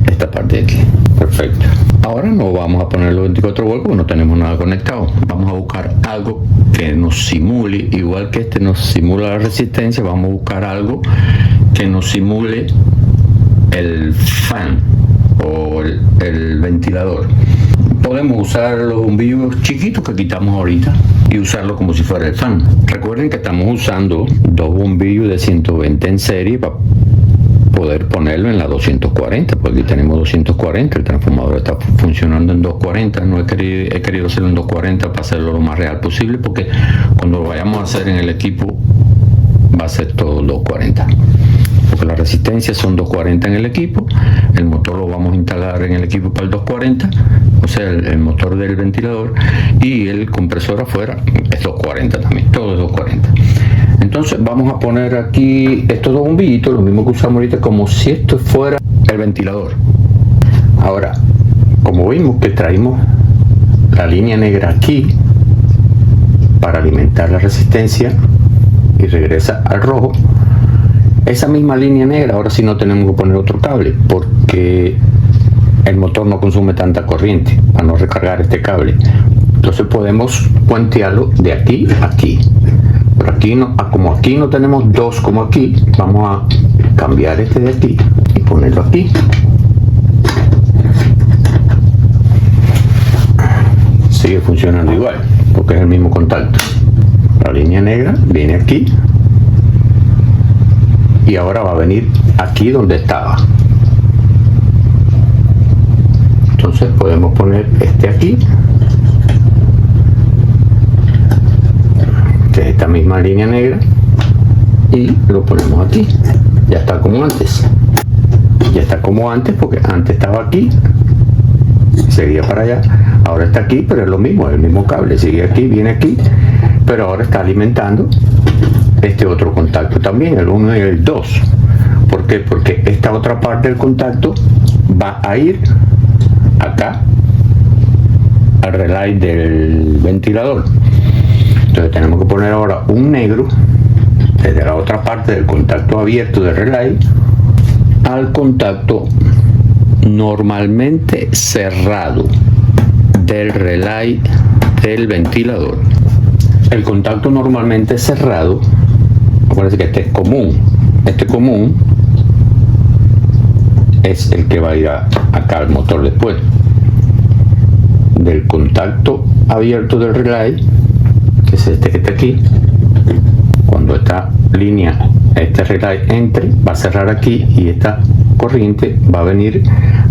esta parte de aquí. Perfecto. Ahora no vamos a poner los 24 volts porque no tenemos nada conectado. Vamos a buscar algo que nos simule, igual que este nos simula la resistencia, vamos a buscar algo que nos simule el fan o el ventilador. Podemos usar los bombillos chiquitos que quitamos ahorita y usarlo como si fuera el fan. Recuerden que estamos usando dos bombillos de 120 en serie para poder ponerlo en la 240, porque aquí tenemos 240, el transformador está funcionando en 240. No he querido hacerlo en 240 para hacerlo lo más real posible, porque cuando lo vayamos a hacer en el equipo va a ser todo 240, porque las resistencias son 240 en el equipo, el motor lo vamos a instalar en el equipo para el 240, o sea, el motor del ventilador, y el compresor afuera es 240 también, todo es 240. Entonces vamos a poner aquí estos dos bombillitos, lo mismo que usamos ahorita, como si esto fuera el ventilador. Ahora, como vimos que traímos la línea negra aquí para alimentar la resistencia y regresa al rojo, esa misma línea negra ahora sí no tenemos que poner otro cable, porque el motor no consume tanta corriente para no recargar este cable. Entonces podemos puentearlo de aquí a aquí. Pero aquí no, como aquí no tenemos dos como aquí, vamos a cambiar este de aquí y ponerlo aquí. Sigue funcionando igual porque es el mismo contacto. La línea negra viene aquí y ahora va a venir aquí donde estaba. Entonces podemos poner este aquí, que es esta misma línea negra, y lo ponemos aquí. Ya está como antes. Ya está como antes, porque antes estaba aquí, seguía para allá, ahora está aquí, pero es lo mismo, es el mismo cable, sigue aquí, viene aquí, pero ahora está alimentando este otro contacto también, el 1 y el 2. ¿Por qué? Porque esta otra parte del contacto va a ir acá al relay del ventilador. Entonces tenemos que poner ahora un negro desde la otra parte del contacto abierto del relay al contacto normalmente cerrado del relay del ventilador. El contacto normalmente cerrado, acuérdense que este es común. Este común es el que va a ir acá al motor después. Del contacto abierto del relay, que es este que está aquí, cuando esta línea este relay entre, va a cerrar aquí y esta corriente va a venir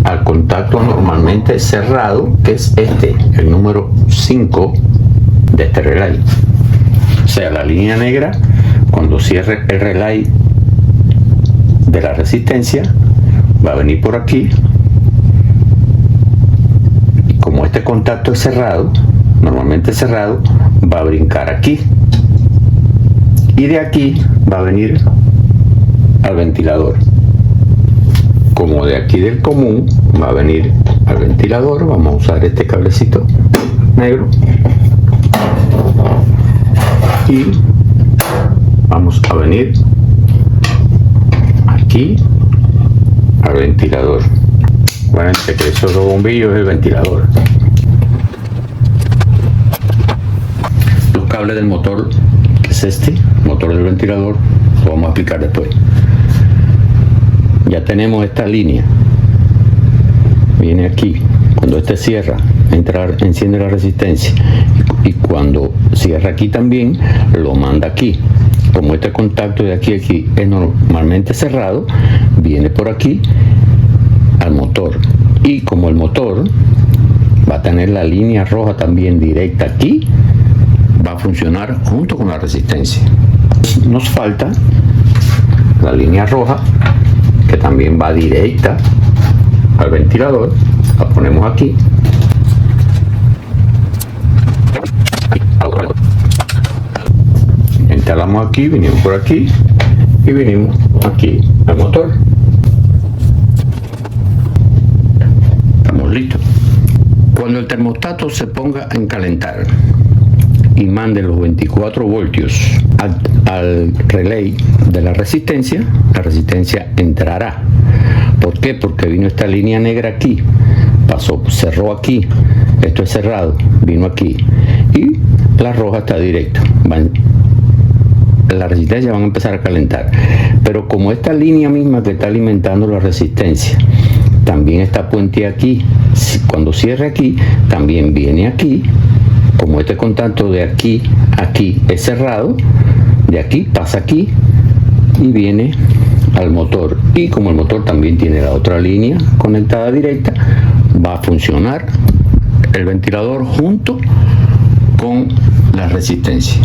al contacto normalmente cerrado, que es este, el número 5 de este relay. O sea, la línea negra, cuando cierre el relay de la resistencia, va a venir por aquí. Y como este contacto es cerrado, normalmente cerrado, va a brincar aquí. Y de aquí va a venir al ventilador. Como de aquí del común va a venir al ventilador, vamos a usar este cablecito negro y vamos a venir aquí al ventilador. Acuérdense que esos dos bombillos es el ventilador. Los cables del motor, que es este motor del ventilador, lo vamos a explicar después. Ya tenemos esta línea, viene aquí, cuando este cierra, enciende la resistencia, y cuando cierra aquí también, lo manda aquí. Como este contacto de aquí a aquí es normalmente cerrado, viene por aquí al motor, y como el motor va a tener la línea roja también directa aquí, va a funcionar junto con la resistencia. Nos falta la línea roja, que también va directa al ventilador. La ponemos aquí. Instalamos aquí, vinimos por aquí y vinimos aquí al motor. Estamos listos. Cuando el termostato se ponga en calentar y mande los 24 voltios al relay de la resistencia entrará. ¿Por qué? Porque vino esta línea negra aquí, cerró aquí, esto es cerrado, vino aquí, y la roja está directa. La resistencia van a empezar a calentar, pero como esta línea misma que está alimentando la resistencia también está puente aquí, cuando cierre aquí, también viene aquí. Como este contacto de aquí a aquí es cerrado, de aquí pasa aquí y viene al motor. Y como el motor también tiene la otra línea conectada directa, va a funcionar el ventilador junto con la resistencia.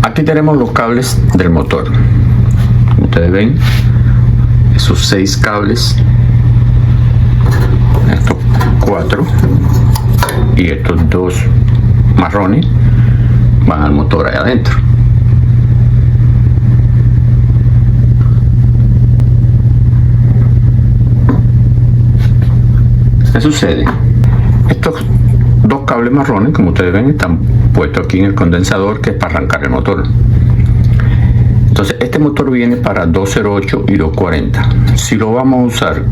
Aquí tenemos los cables del motor. Ustedes ven esos 6 cables, estos 4 y estos 2 marrones van al motor ahí adentro. ¿Qué sucede? Estos 2 cables marrones, como ustedes ven, están puestos aquí en el condensador, que es para arrancar el motor. Entonces este motor viene para 208 y 240. Si lo vamos a usar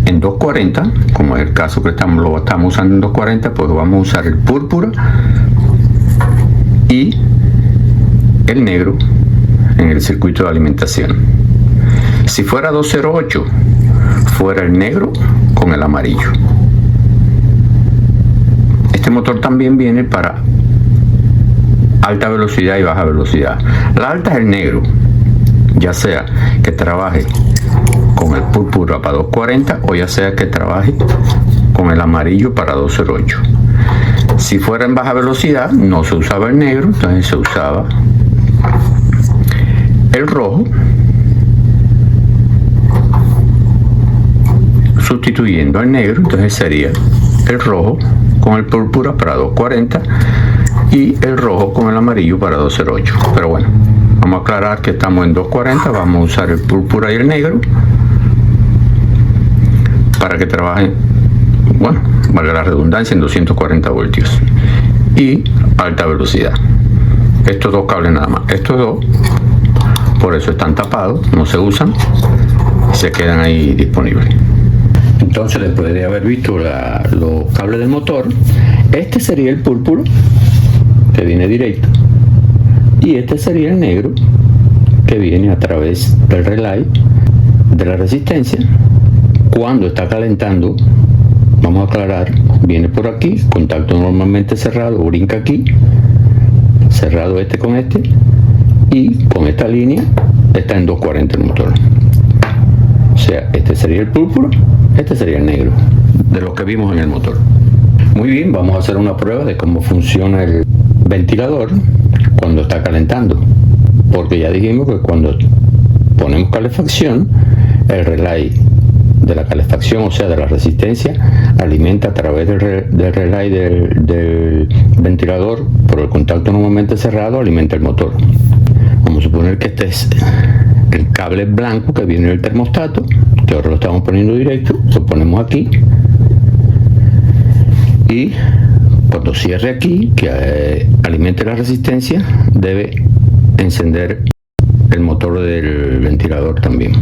en 240, como es el caso que lo estamos usando en 240, pues vamos a usar el púrpura y el negro en el circuito de alimentación. Si fuera 208, fuera el negro con el amarillo. Este motor también viene para alta velocidad y baja velocidad. La alta es el negro, ya sea que trabaje con el púrpura para 240 o ya sea que trabaje con el amarillo para 208. Si fuera en baja velocidad no se usaba el negro, entonces se usaba el rojo, sustituyendo al negro. Entonces sería el rojo con el púrpura para 240 y el rojo con el amarillo para 208. Pero bueno, vamos a aclarar que estamos en 240, vamos a usar el púrpura y el negro para que trabaje, bueno, valga la redundancia, en 240 voltios y alta velocidad. Estos 2 cables nada más, estos 2, por eso están tapados, no se usan y se quedan ahí disponibles. Entonces, después de haber visto los cables del motor, este sería el púrpura que viene directo y este sería el negro que viene a través del relay de la resistencia. Cuando está calentando, vamos a aclarar, viene por aquí, contacto normalmente cerrado, brinca aquí, cerrado este con este, y con esta línea está en 240 el motor. O sea, este sería el púrpura, este sería el negro, de los que vimos en el motor. Muy bien, vamos a hacer una prueba de cómo funciona el ventilador cuando está calentando, porque ya dijimos que cuando ponemos calefacción, el relay de la calefacción, o sea de la resistencia, alimenta a través del relay del ventilador por el contacto normalmente cerrado, alimenta el motor. Vamos a suponer que este es el cable blanco que viene del termostato, que ahora lo estamos poniendo directo, lo ponemos aquí y cuando cierre aquí, que alimente la resistencia, debe encender el motor del ventilador también.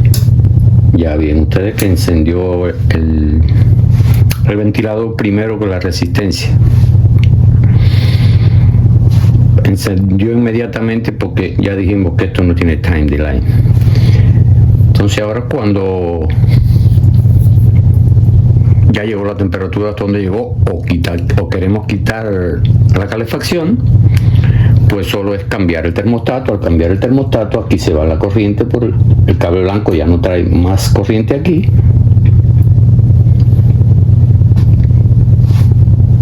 Ya ven ustedes que encendió el ventilador primero con la resistencia. Encendió inmediatamente porque ya dijimos que esto no tiene time delay. Entonces ahora cuando ya llegó la temperatura hasta donde llegó o queremos quitar la calefacción, pues solo es cambiar el termostato. Al cambiar el termostato, aquí se va la corriente por el cable blanco, ya no trae más corriente aquí,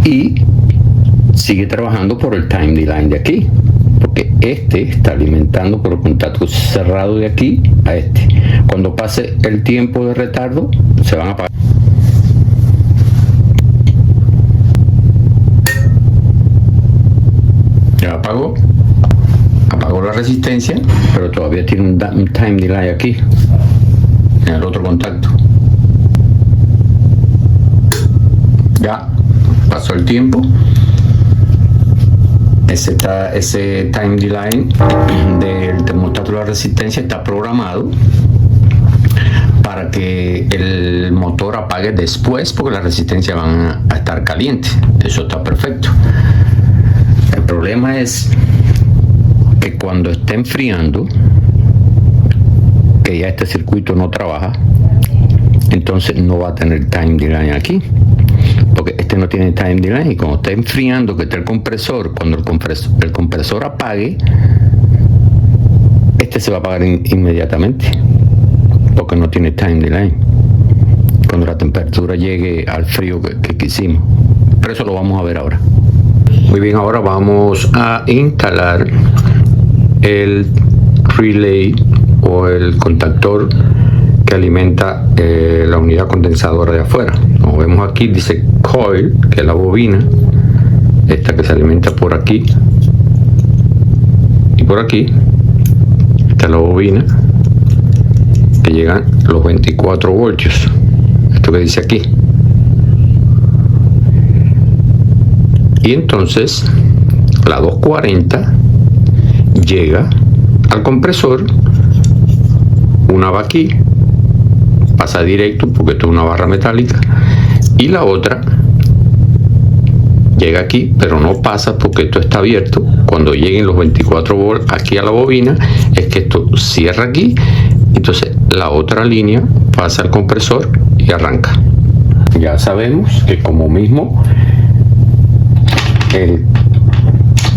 y sigue trabajando por el time delay de aquí, porque este está alimentando por el contacto cerrado de aquí a este. Cuando pase el tiempo de retardo, se van a apagar. Ya apagó la resistencia, pero todavía tiene un time delay aquí en el otro contacto. Ya pasó el tiempo. Ese time delay del termostato de la resistencia está programado para que el motor apague después, porque la resistencia van a estar caliente. Eso está perfecto. El problema es que cuando esté enfriando, que ya este circuito no trabaja, entonces no va a tener time delay aquí, porque este no tiene time delay. Y cuando esté enfriando, que esté el compresor, cuando el compresor apague, este se va a apagar inmediatamente, porque no tiene time delay cuando la temperatura llegue al frío que quisimos. Pero eso lo vamos a ver ahora. Muy bien, ahora vamos a instalar el relay o el contactor que alimenta la unidad condensadora de afuera. Como vemos aquí dice coil, que es la bobina, esta que se alimenta por aquí y por aquí. Esta es la bobina que llegan los 24 voltios, esto que dice aquí. Y entonces la 240 llega al compresor, una va aquí, pasa directo porque esto es una barra metálica, y la otra llega aquí, pero no pasa porque esto está abierto. Cuando lleguen los 24 volts aquí a la bobina, es que esto cierra aquí, entonces la otra línea pasa al compresor y arranca. Ya sabemos que como mismo el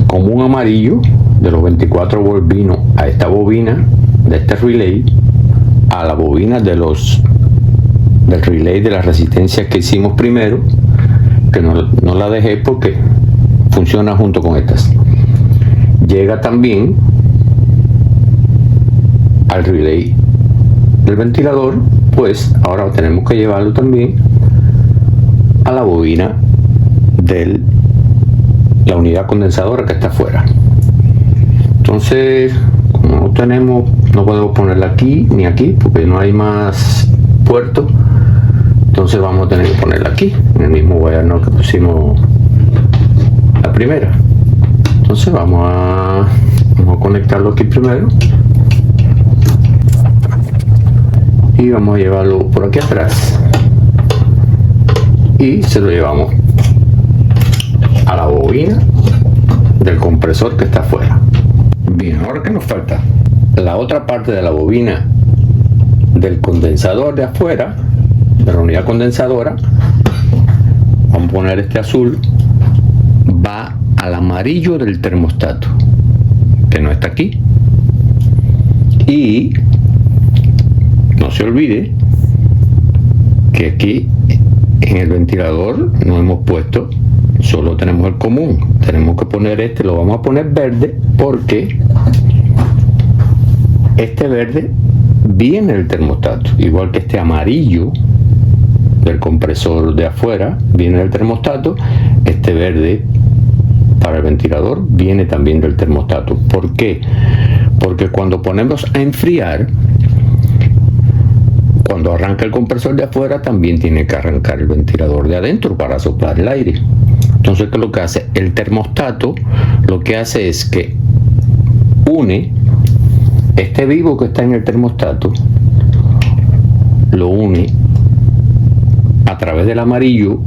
común amarillo de los 24 volts vino a esta bobina de este relay, a la bobina del relay de la resistencia que hicimos primero, que no la dejé porque funciona junto con estas. Llega también al relay del ventilador, pues ahora tenemos que llevarlo también a la bobina de la unidad condensadora que está afuera. Entonces, como no podemos ponerla aquí ni aquí porque no hay más puertos, entonces vamos a tener que ponerla aquí en el mismo wire que pusimos la primera. Entonces vamos a conectarlo aquí primero y vamos a llevarlo por aquí atrás y se lo llevamos a la bobina del compresor que está afuera. Bien, ahora que nos falta la otra parte de la bobina del condensador de afuera, de la unidad condensadora. Vamos a poner este azul, va al amarillo del termostato, que no está aquí, Y no se olvide que aquí en el ventilador no hemos puesto, solo tenemos el común. Tenemos que poner este, lo vamos a poner verde porque este verde viene del termostato, igual que este amarillo del compresor de afuera viene del termostato. Este verde para el ventilador viene también del termostato. ¿Por qué? Porque cuando ponemos a enfriar, cuando arranca el compresor de afuera, también tiene que arrancar el ventilador de adentro para soplar el aire. Entonces, ¿qué es lo que hace? El termostato lo que hace es que une este vivo que está en el termostato, lo une a través del amarillo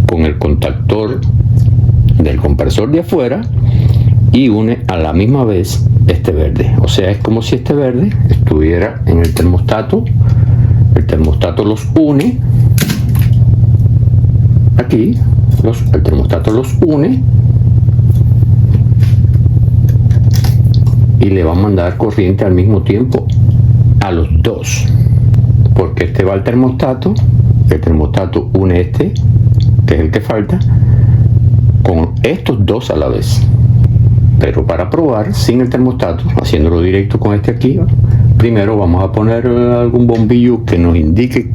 con el contactor del compresor de afuera y une a la misma vez este verde. O sea, es como si este verde estuviera en el termostato. El termostato los une aquí, el termostato los une y le va a mandar corriente al mismo tiempo a los dos, porque este va al termostato, el termostato une este, que es el que falta, con estos dos a la vez. Pero para probar sin el termostato, haciéndolo directo con este aquí, primero vamos a poner algún bombillo que nos indique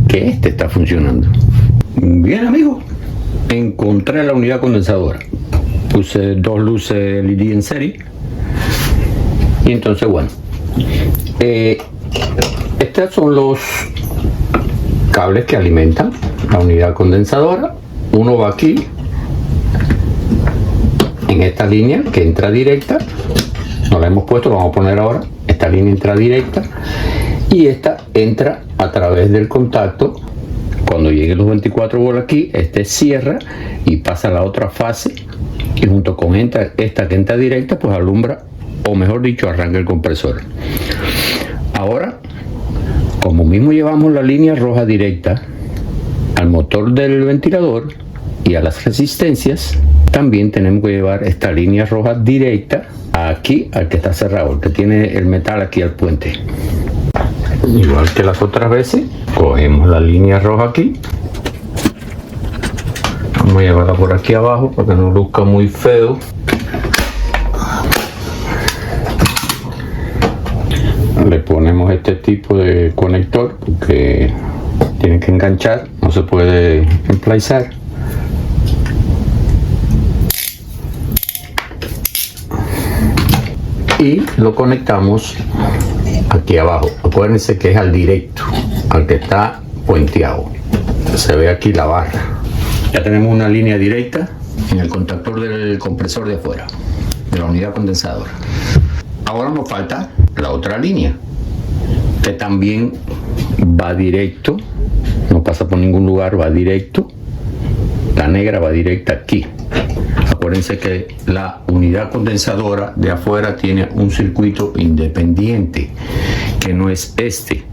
que este está funcionando. Bien, amigos, encontré la unidad condensadora. Puse dos luces LED en serie. Y entonces, bueno, estos son los cables que alimentan la unidad condensadora. Uno va aquí, en esta línea que entra directa. No la hemos puesto, lo vamos a poner ahora. Esta línea entra directa y esta entra a través del contacto. Cuando lleguen los 24 volts aquí, este cierra y pasa a la otra fase, y junto con esta que entra directa, pues alumbra, o mejor dicho, arranca el compresor. Ahora, como mismo llevamos la línea roja directa al motor del ventilador y a las resistencias, también tenemos que llevar esta línea roja directa aquí al que está cerrado, el que tiene el metal aquí al puente. Igual que las otras veces, cogemos la línea roja aquí, vamos a llevarla por aquí abajo para que no luzca muy feo. Le ponemos este tipo de conector porque tiene que enganchar, no se puede emplazar. Y lo conectamos aquí abajo. Acuérdense que es al directo, al que está puenteado. Se ve aquí la barra. Ya tenemos una línea directa en el contactor del compresor de afuera, de la unidad condensadora. Ahora nos falta la otra línea, que también va directo, no pasa por ningún lugar, va directo. La negra va directa aquí. Acuérdense que la unidad condensadora de afuera tiene un circuito independiente, que no es este.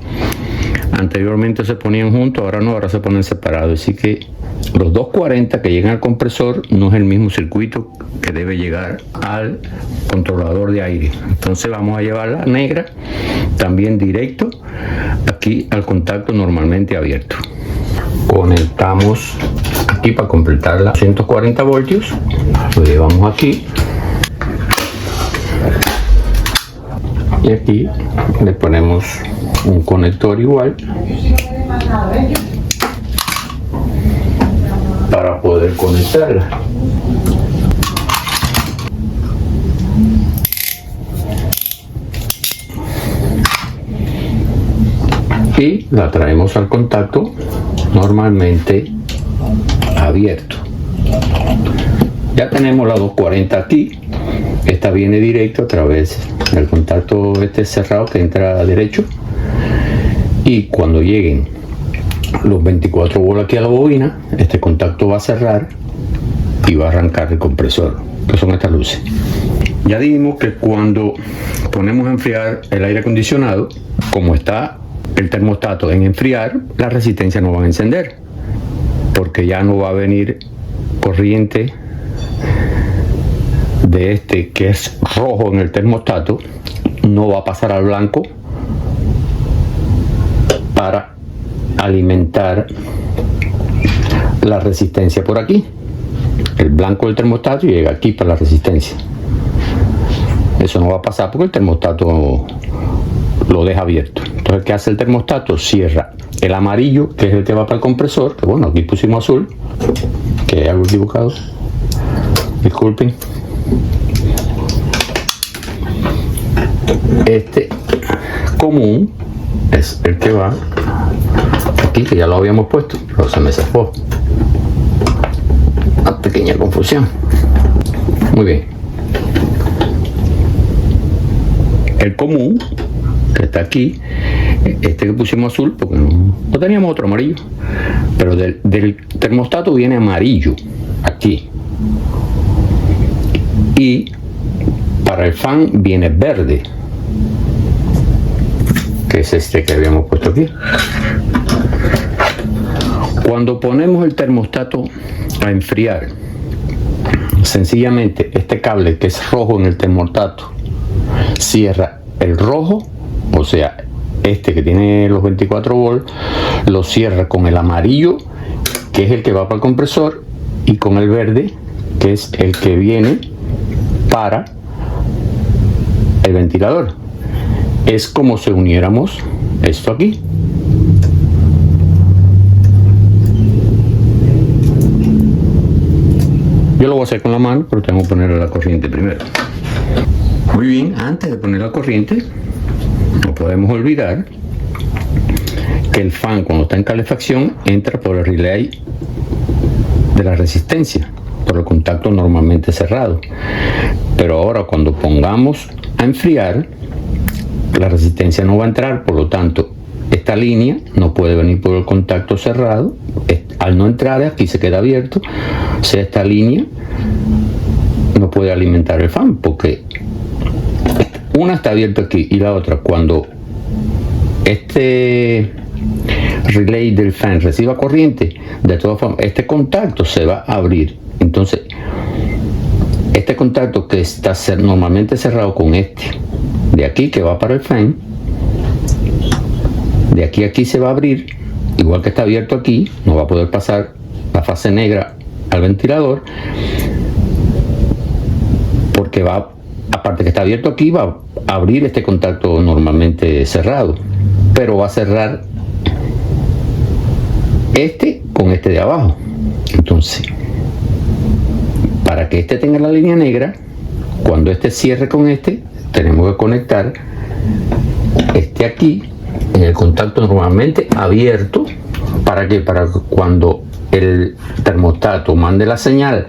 Anteriormente se ponían juntos, ahora no, ahora se ponen separados. Así que los 240 que llegan al compresor no es el mismo circuito que debe llegar al controlador de aire. Entonces vamos a llevar la negra también directo aquí al contacto normalmente abierto. Conectamos aquí para completar la 140 voltios, lo llevamos aquí y aquí le ponemos un conector igual para poder conectarla. Y la traemos al contacto normalmente abierto. Ya tenemos la 240 aquí. Esta viene directo a través del contacto este cerrado que entra derecho. Y cuando lleguen los 24 volts aquí a la bobina, este contacto va a cerrar y va a arrancar el compresor, que son estas luces. Ya dijimos que cuando ponemos a enfriar el aire acondicionado, como está el termostato en enfriar, las resistencias no van a encender, porque ya no va a venir corriente de este que es rojo en el termostato, no va a pasar al blanco para alimentar la resistencia por aquí. El blanco del termostato llega aquí para la resistencia. Eso no va a pasar porque el termostato lo deja abierto. Entonces, ¿qué hace el termostato? Cierra el amarillo, que es el que va para el compresor, que bueno, aquí pusimos azul, que hay algo equivocado, disculpen. Este común es el que va aquí, que ya lo habíamos puesto, pero se me zafó. Una pequeña confusión. Muy bien. El común, que está aquí, este que pusimos azul, porque no teníamos otro amarillo, pero del termostato viene amarillo, aquí. Y para el fan viene verde, que es este que habíamos puesto aquí. Cuando ponemos el termostato a enfriar, sencillamente este cable que es rojo en el termostato cierra el rojo, o sea, este que tiene los 24 volts, lo cierra con el amarillo, que es el que va para el compresor, y con el verde, que es el que viene para el ventilador. Es como si uniéramos esto aquí. Yo lo voy a hacer con la mano, pero tengo que ponerle la corriente primero. Muy bien, antes de poner la corriente, no podemos olvidar que el fan, cuando está en calefacción, entra por el relay de la resistencia, por el contacto normalmente cerrado. Pero ahora, cuando pongamos a enfriar, la resistencia no va a entrar, por lo tanto, esta línea no puede venir por el contacto cerrado. Al no entrar, aquí se queda abierto. O sea, esta línea no puede alimentar el fan, porque una está abierta aquí y la otra, cuando este relay del fan reciba corriente, de todas formas, este contacto se va a abrir. Entonces, este contacto que está normalmente cerrado con este de aquí, que va para el fan, de aquí a aquí se va a abrir, igual que está abierto aquí, no va a poder pasar la fase negra al ventilador, porque va, aparte que está abierto aquí, va a abrir este contacto normalmente cerrado, pero va a cerrar este con este de abajo. Entonces, para que este tenga la línea negra, cuando este cierre con este, tenemos que conectar este aquí en el contacto normalmente abierto. ¿Para qué? Para que cuando el termostato mande la señal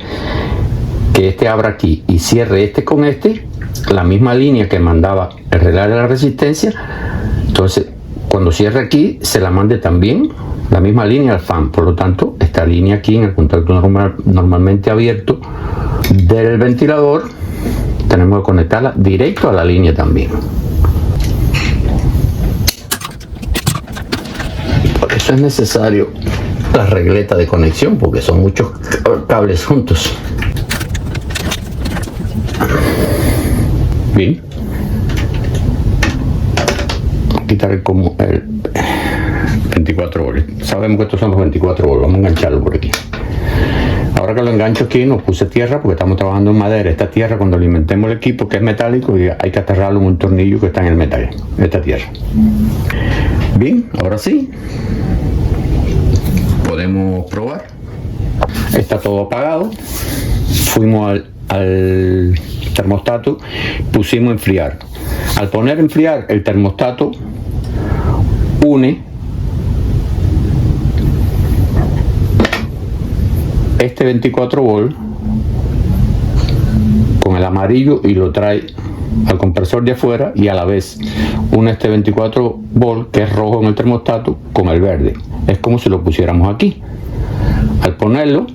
que este abra aquí y cierre este con este, la misma línea que mandaba el relay de la resistencia, entonces cuando cierre aquí se la mande también la misma línea al fan. Por lo tanto, esta línea aquí en el contacto normalmente abierto del ventilador, tenemos que conectarla directo a la línea también. Por eso es necesario la regleta de conexión, porque son muchos cables juntos. Bien, vamos a quitar el 24 volts. Sabemos que estos son los 24 volts. Vamos a engancharlo por aquí. Ahora que lo engancho aquí, no puse tierra porque estamos trabajando en madera. Esta tierra, cuando alimentemos el equipo, que es metálico, hay que aterrarlo en un tornillo que está en el metal. Esta tierra. Bien, ahora sí podemos probar. Está todo apagado. Fuimos al termostato, pusimos a enfriar. Al poner a enfriar, el termostato une este 24 volts con el amarillo y lo trae al compresor de afuera, y a la vez une este 24 volts que es rojo en el termostato con el verde. Es como si lo pusiéramos aquí. Al ponerlo,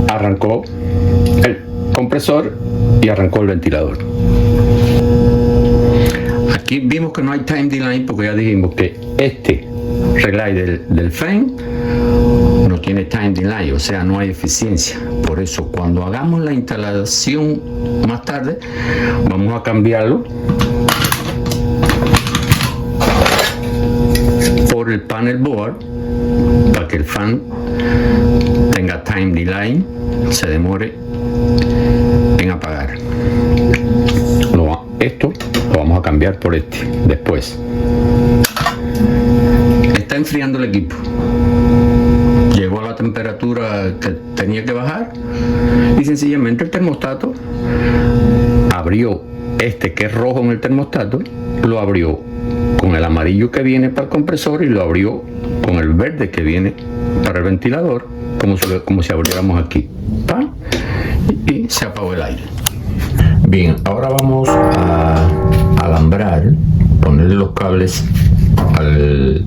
arrancó el compresor y arrancó el ventilador. Aquí vimos que no hay time delay porque ya dijimos que este relay del fan no tiene time delay, o sea, no hay eficiencia. Por eso cuando hagamos la instalación más tarde, vamos a cambiarlo por el panel board para que el fan tenga time delay, se demore en apagar. Esto lo vamos a cambiar por este después. Está enfriando el equipo, llegó a la temperatura que tenía que bajar y sencillamente el termostato abrió este que es rojo en el termostato, lo abrió con el amarillo que viene para el compresor y lo abrió con el verde que viene para el ventilador, como si abriéramos aquí, ¡pam! Y se apagó el aire. Bien, ahora vamos a alambrar, ponerle los cables al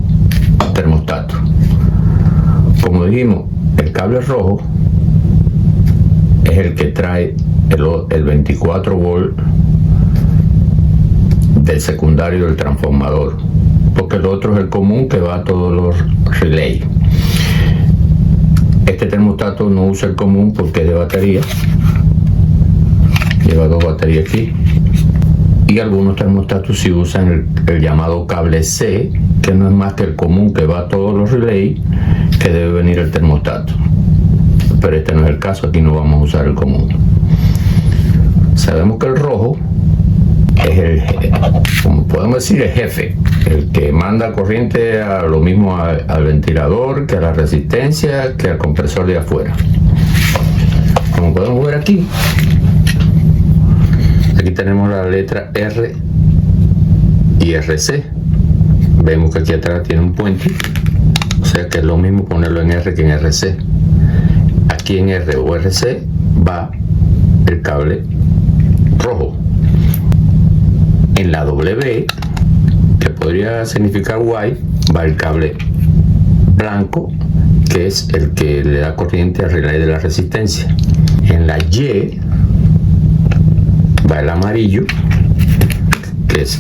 termostato. Como dijimos, el cable rojo es el que trae el 24 volt del secundario del transformador, porque el otro es el común que va a todos los relays. Este termostato no usa el común porque es de batería, lleva dos baterías aquí, y algunos termostatos sí usan el llamado cable C, que no es más que el común que va a todos los relays, que debe venir el termostato, pero este no es el caso, aquí no vamos a usar el común. Sabemos que el rojo es como podemos decir, el jefe, el que manda corriente a lo mismo al ventilador, que a la resistencia, que al compresor de afuera. Como podemos ver aquí tenemos la letra R y RC. Vemos que aquí atrás tiene un puente, o sea que es lo mismo ponerlo en R que en RC. Aquí en R o RC va el cable rojo. En la W, que podría significar Y, va el cable blanco, que es el que le da corriente al relay de la resistencia. En la Y va el amarillo, que es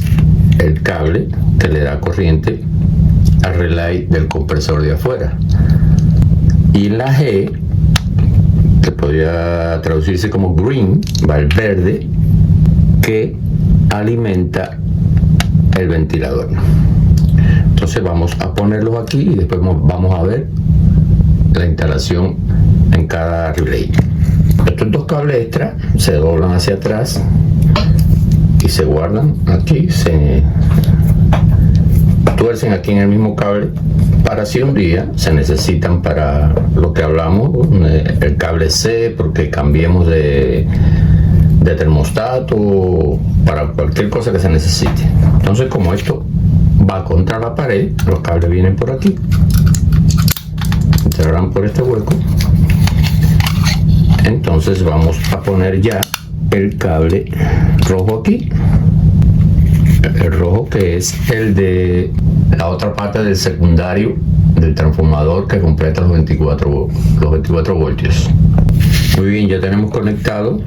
el cable que le da corriente al relay del compresor de afuera. Y la G, que podría traducirse como green, va el verde, que alimenta el ventilador. Entonces vamos a ponerlos aquí y después vamos a ver la instalación en cada relay. Estos dos cables extra se doblan hacia atrás y se guardan aquí, se tuercen aquí en el mismo cable para si un día se necesitan para lo que hablamos, el cable C, porque cambiemos de termostato, para cualquier cosa que se necesite. Entonces, como esto va contra la pared, los cables vienen por aquí, entrarán por este hueco. Entonces vamos a poner ya el cable rojo aquí, el rojo que es el de la otra parte del secundario del transformador que completa los 24 voltios. Muy bien, ya tenemos conectado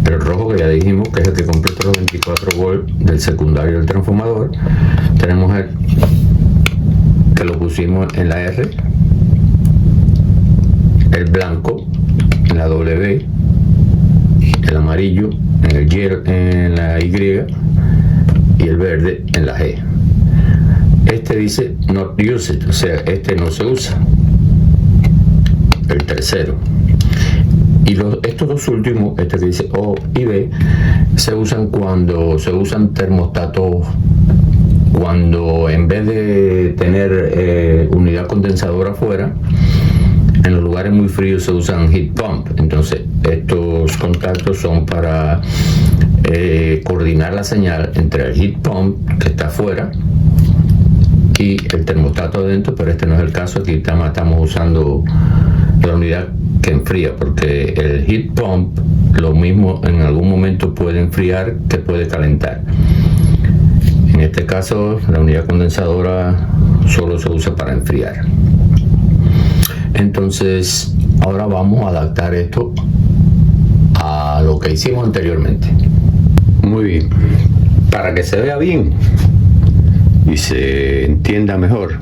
el rojo, que ya dijimos que es el que completa los 24 volts del secundario del transformador. Tenemos el que lo pusimos en la R, el blanco en la W, el amarillo en el Y, en la Y, y el verde en la G. Este dice not used, o sea, este no se usa, el tercero. Y estos dos últimos, este que dice O y B, se usan cuando se usan termostatos, cuando en vez de tener unidad condensadora afuera, en los lugares muy fríos se usan heat pump. Entonces estos contactos son para coordinar la señal entre el heat pump que está afuera y el termostato adentro, pero este no es el caso. Aquí estamos usando la unidad que enfría, porque el heat pump lo mismo en algún momento puede enfriar que puede calentar. En este caso la unidad condensadora solo se usa para enfriar. Entonces ahora vamos a adaptar esto a lo que hicimos anteriormente. Muy bien, para que se vea bien y se entienda mejor,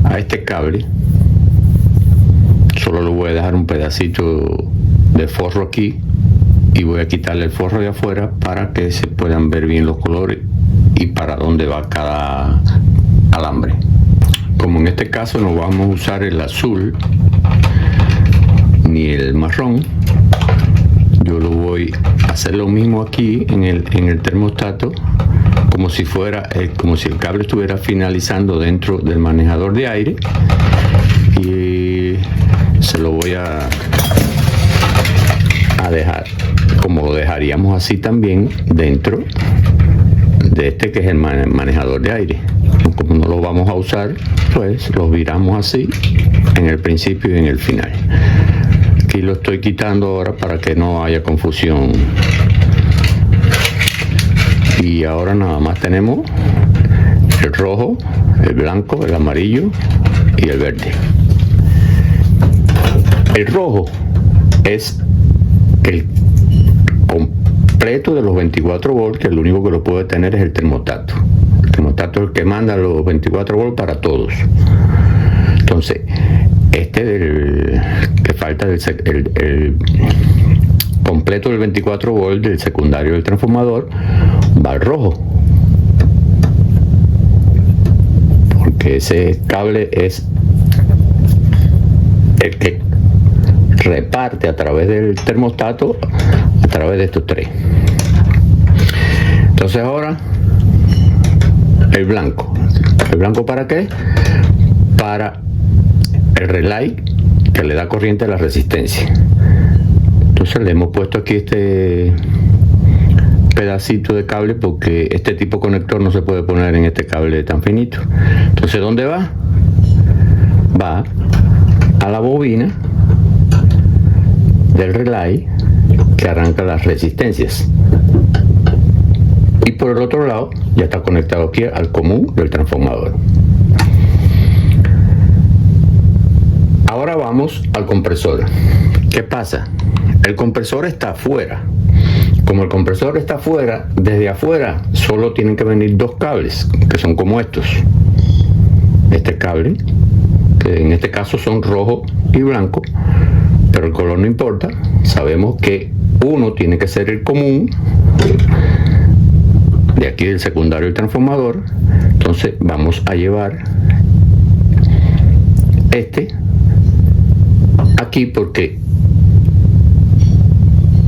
a este cable. Solo le voy a dejar un pedacito de forro aquí y voy a quitarle el forro de afuera para que se puedan ver bien los colores y para dónde va cada alambre. Como en este caso no vamos a usar el azul ni el marrón, yo lo voy a hacer lo mismo aquí en el termostato, como si el cable estuviera finalizando dentro del manejador de aire, y se lo voy a dejar como lo dejaríamos así también dentro de este que es el manejador de aire. Como no lo vamos a usar, pues lo viramos así en el principio y en el final. Aquí lo estoy quitando ahora para que no haya confusión. Y ahora nada más tenemos el rojo, el blanco, el amarillo y el verde. El rojo es el completo de los 24 volts, que el único que lo puede tener es el termostato. El termostato es el que manda los 24 volts para todos. Entonces, que falta el completo del 24 volts del secundario del transformador va al rojo, porque ese cable es el que reparte a través del termostato, a través de estos tres. Entonces ahora el blanco. ¿El blanco para qué? Para el relay que le da corriente a la resistencia. Entonces le hemos puesto aquí este pedacito de cable porque este tipo de conector no se puede poner en este cable tan finito. Entonces, ¿dónde va? Va a la bobina del relay que arranca las resistencias, y por el otro lado ya está conectado aquí al común del transformador. Ahora vamos al compresor. ¿Qué pasa? El compresor está afuera. Como el compresor está afuera, desde afuera solo tienen que venir dos cables, que son como estos. Este cable, que en este caso son rojo y blanco, pero el color no importa. Sabemos que uno tiene que ser el común de aquí del secundario del transformador. Entonces vamos a llevar este aquí, porque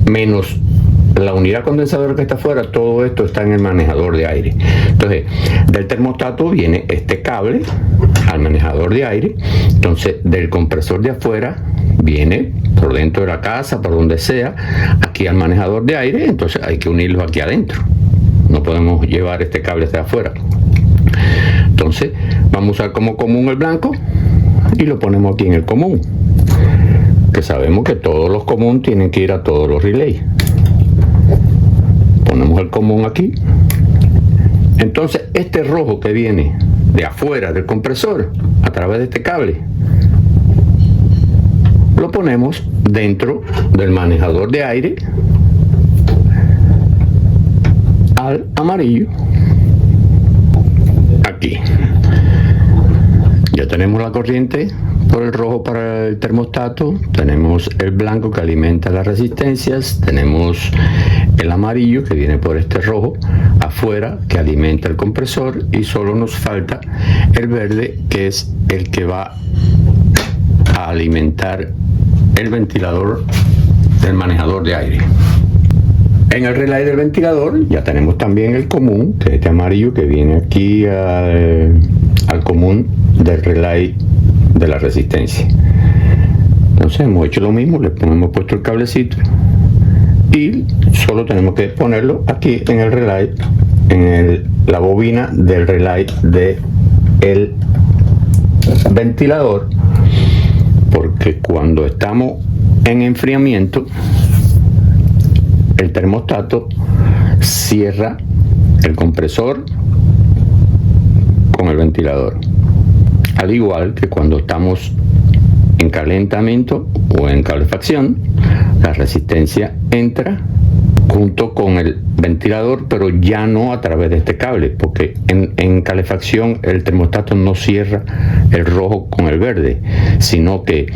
menos la unidad condensadora que está afuera, todo esto está en el manejador de aire. Entonces, del termostato viene este cable al manejador de aire. Entonces, del compresor de afuera viene por dentro de la casa, por donde sea, aquí al manejador de aire. Entonces hay que unirlo aquí adentro. No podemos llevar este cable hacia afuera. Entonces, vamos a usar como común el blanco y lo ponemos aquí en el común, que sabemos que todos los común tienen que ir a todos los relays. Ponemos el común aquí. Entonces este rojo que viene de afuera del compresor a través de este cable lo ponemos dentro del manejador de aire al amarillo aquí. Ya tenemos la corriente por el rojo para el termostato, tenemos el blanco que alimenta las resistencias, tenemos el amarillo que viene por este rojo afuera que alimenta el compresor, y solo nos falta el verde, que es el que va a alimentar el ventilador del manejador de aire. En el relay del ventilador ya tenemos también el común, que es este amarillo que viene aquí al común del relay de la resistencia. Entonces hemos hecho lo mismo, le hemos puesto el cablecito y solo tenemos que ponerlo aquí en el relay, en la bobina del relay del ventilador, porque cuando estamos en enfriamiento el termostato cierra el compresor con el ventilador, al igual que cuando estamos en calentamiento o en calefacción, la resistencia entra junto con el ventilador, pero ya no a través de este cable, porque en calefacción el termostato no cierra el rojo con el verde, sino que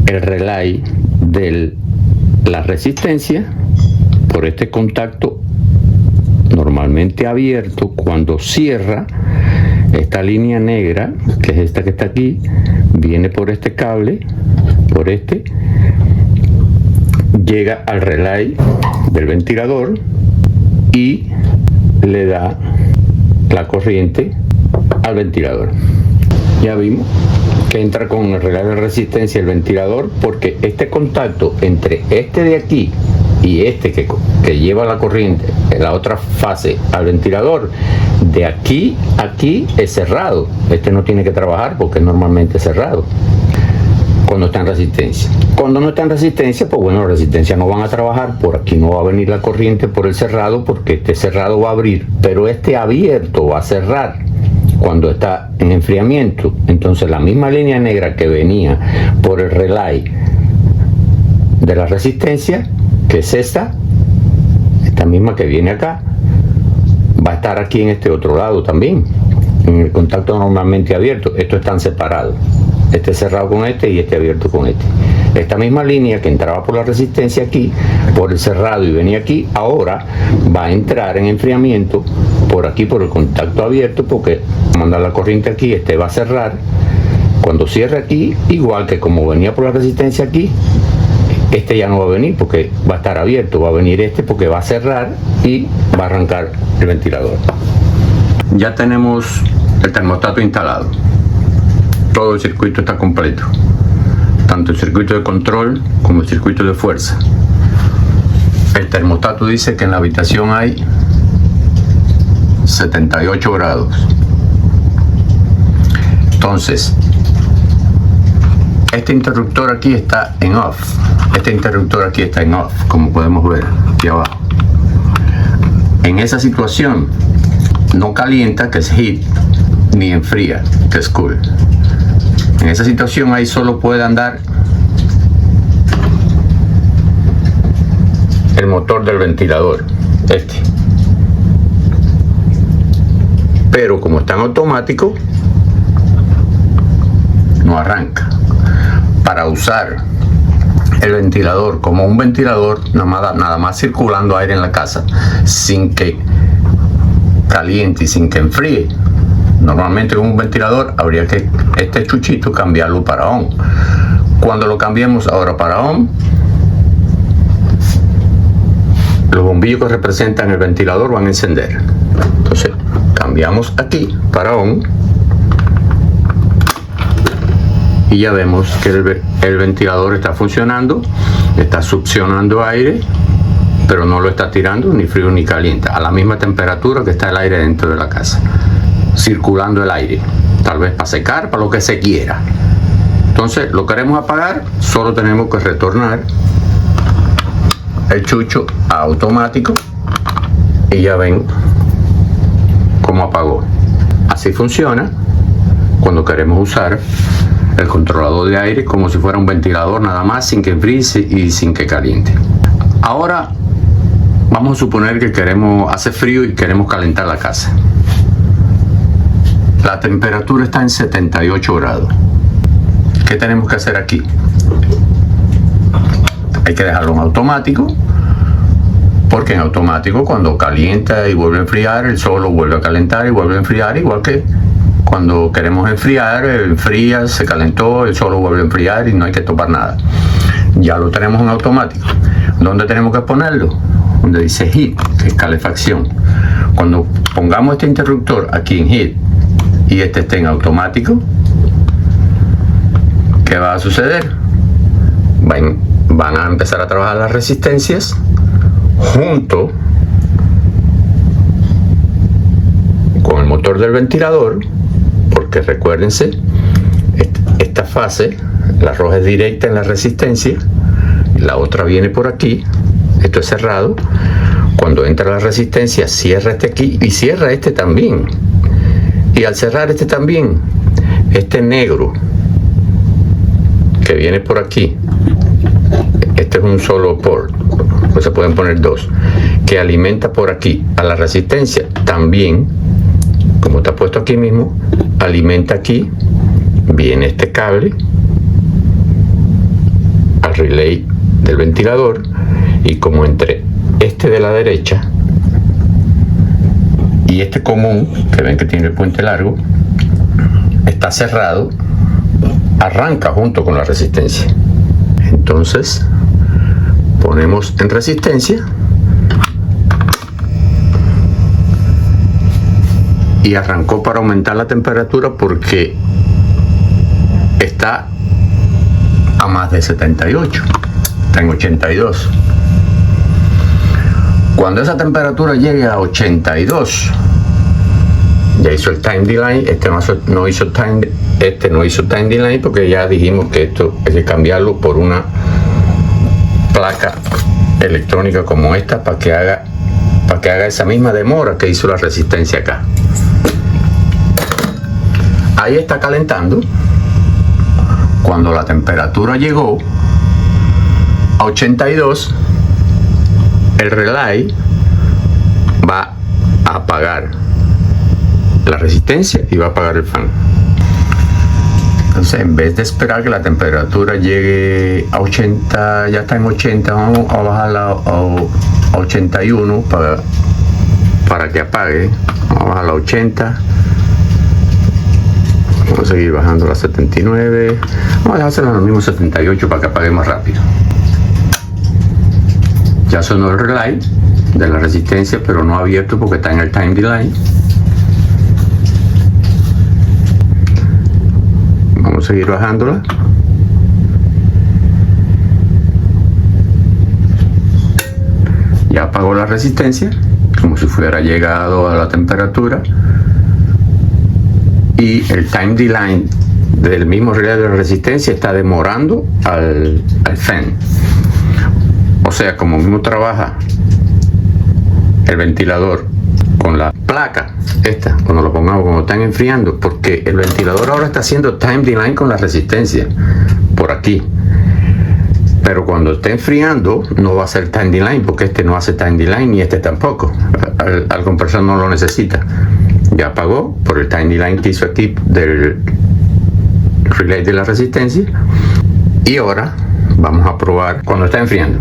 el relay de la resistencia por este contacto normalmente abierto, cuando cierra, esta línea negra, que es esta que está aquí, viene por este cable, por este, llega al relay del ventilador y le da la corriente al ventilador. Ya vimos que entra con el relay de resistencia el ventilador, porque este contacto entre este de aquí y este que lleva la corriente en la otra fase al ventilador, de aquí a aquí es cerrado. Este no tiene que trabajar porque es normalmente cerrado cuando está en resistencia. Cuando no está en resistencia, pues bueno, la resistencia no van a trabajar, por aquí no va a venir la corriente por el cerrado, porque este cerrado va a abrir, pero este abierto va a cerrar cuando está en enfriamiento. Entonces la misma línea negra que venía por el relay de la resistencia, que es esta misma que viene acá, va a estar aquí en este otro lado también, en el contacto normalmente abierto. Estos están separados, este cerrado con este y este abierto con este. Esta misma línea que entraba por la resistencia aquí, por el cerrado y venía aquí, ahora va a entrar en enfriamiento por aquí, por el contacto abierto, porque manda la corriente aquí, este va a cerrar. Cuando cierre aquí, igual que como venía por la resistencia aquí, este ya no va a venir porque va a estar abierto, va a venir este porque va a cerrar y va a arrancar el ventilador. Ya tenemos el termostato instalado, todo el circuito está completo, tanto el circuito de control como el circuito de fuerza. El termostato dice que en la habitación hay 78 grados. Entonces, este interruptor aquí está en off. Este interruptor aquí está en off, como podemos ver aquí abajo. En esa situación no calienta, que es heat, ni enfría, que es cool. En esa situación ahí solo puede andar el motor del ventilador, este. Pero como está en automático, no arranca. Para usar el ventilador como un ventilador, nada más circulando aire en la casa, sin que caliente y sin que enfríe, normalmente con un ventilador habría que este chuchito cambiarlo para on. Cuando lo cambiemos ahora para on, los bombillos que representan el ventilador van a encender. Entonces cambiamos aquí para on y ya vemos que el ventilador está funcionando, está succionando aire, pero no lo está tirando ni frío ni caliente, a la misma temperatura que está el aire dentro de la casa, circulando el aire, tal vez para secar, para lo que se quiera. Entonces lo queremos apagar, solo tenemos que retornar el chucho a automático y ya ven cómo apagó. Así funciona cuando queremos usar el controlador de aire como si fuera un ventilador, nada más, sin que enfríe y sin que caliente. Ahora vamos a suponer que hace frío y queremos calentar la casa. La temperatura está en 78 grados. ¿Qué tenemos que hacer aquí? Hay que dejarlo en automático, porque en automático cuando calienta y vuelve a enfriar, el solo vuelve a calentar y vuelve a enfriar, igual que cuando queremos enfriar, enfría, se calentó, el solo vuelve a enfriar y no hay que topar nada. Ya lo tenemos en automático. ¿Dónde tenemos que ponerlo? Donde dice heat, que es calefacción. Cuando pongamos este interruptor aquí en heat y este esté en automático, ¿qué va a suceder? Van a empezar a trabajar las resistencias junto con el motor del ventilador, porque recuérdense, esta fase, la roja es directa en la resistencia, la otra viene por aquí, esto es cerrado. Cuando entra la resistencia, cierra este aquí y cierra este también. Y al cerrar este también, este negro que viene por aquí, este es un solo port, pues se pueden poner dos, que alimenta por aquí a la resistencia. También, como está puesto aquí mismo, alimenta aquí, viene este cable al relay del ventilador, y como entre este de la derecha y este común, que ven que tiene el puente largo, está cerrado, arranca junto con la resistencia. Entonces ponemos en resistencia y arrancó para aumentar la temperatura porque está a más de 78, está en 82. Cuando esa temperatura llegue a 82, ya hizo el time delay. Este no hizo time delay porque ya dijimos que esto hay que cambiarlo por una placa electrónica como esta para que haga esa misma demora que hizo la resistencia acá. Ahí está calentando. Cuando la temperatura llegó a 82, el relay va a apagar la resistencia y va a apagar el fan. Entonces, en vez de esperar que la temperatura llegue a 80, ya está en 80, vamos a bajarla a 81 para que apague. Vamos a bajarla a 80. Vamos a seguir bajando a 79. Vamos a dejársela a los mismos 78 para que apague más rápido. Ya sonó el relay de la resistencia, pero no ha abierto porque está en el time delay. Vamos a seguir bajándola. Ya apagó la resistencia, como si fuera llegado a la temperatura. Y el time delay del mismo relay de la resistencia está demorando al fan. O sea, como mismo trabaja el ventilador con la placa esta, cuando lo pongamos, cuando están enfriando, porque el ventilador ahora está haciendo time delay con la resistencia por aquí, pero cuando esté enfriando no va a hacer time delay porque este no hace time delay ni este tampoco. Al compresor no lo necesita. Ya apagó por el time delay que hizo aquí del relay de la resistencia. Y ahora vamos a probar cuando está enfriando.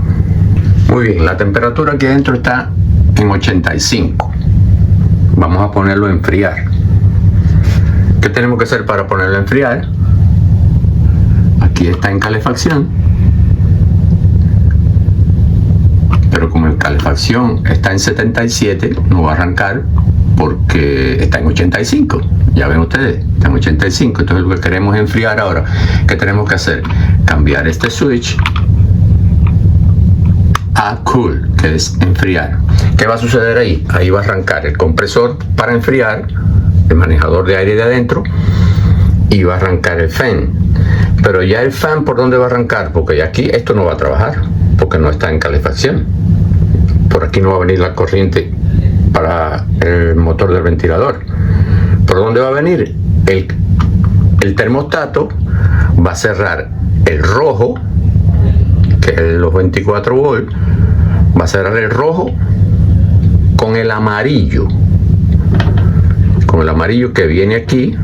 Muy bien, la temperatura aquí adentro está en 85. Vamos a ponerlo a enfriar. ¿Qué tenemos que hacer para ponerlo a enfriar? Aquí está en calefacción, pero como en calefacción está en 77, no va a arrancar porque está en 85. Ya ven ustedes, está en 85. Entonces lo que queremos es enfriar ahora. ¿Qué tenemos que hacer? Cambiar este switch a cool, que es enfriar. ¿Qué va a suceder ahí? Ahí va a arrancar el compresor para enfriar, el manejador de aire de adentro, y va a arrancar el fan. Pero ya el fan, ¿por dónde va a arrancar? Porque ya aquí esto no va a trabajar porque no está en calefacción. Por aquí no va a venir la corriente para el motor del ventilador. ¿Por dónde va a venir? El termostato va a cerrar el rojo, que es los 24 volts, va a cerrar el rojo con el amarillo que viene aquí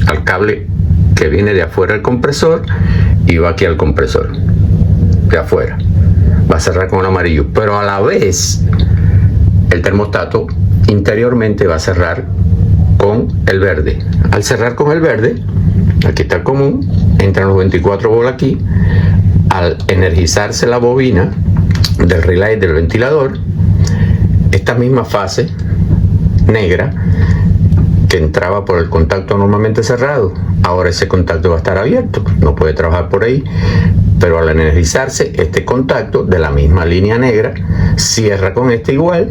al cable que viene de afuera del compresor y va aquí al compresor de afuera. Va a cerrar con el amarillo, pero a la vez el termostato interiormente va a cerrar con el verde. Al cerrar con el verde, aquí está el común, entran los 24 volts aquí. Al energizarse la bobina del relay del ventilador, esta misma fase negra que entraba por el contacto normalmente cerrado, ahora ese contacto va a estar abierto, no puede trabajar por ahí, pero al energizarse este contacto de la misma línea negra cierra con este igual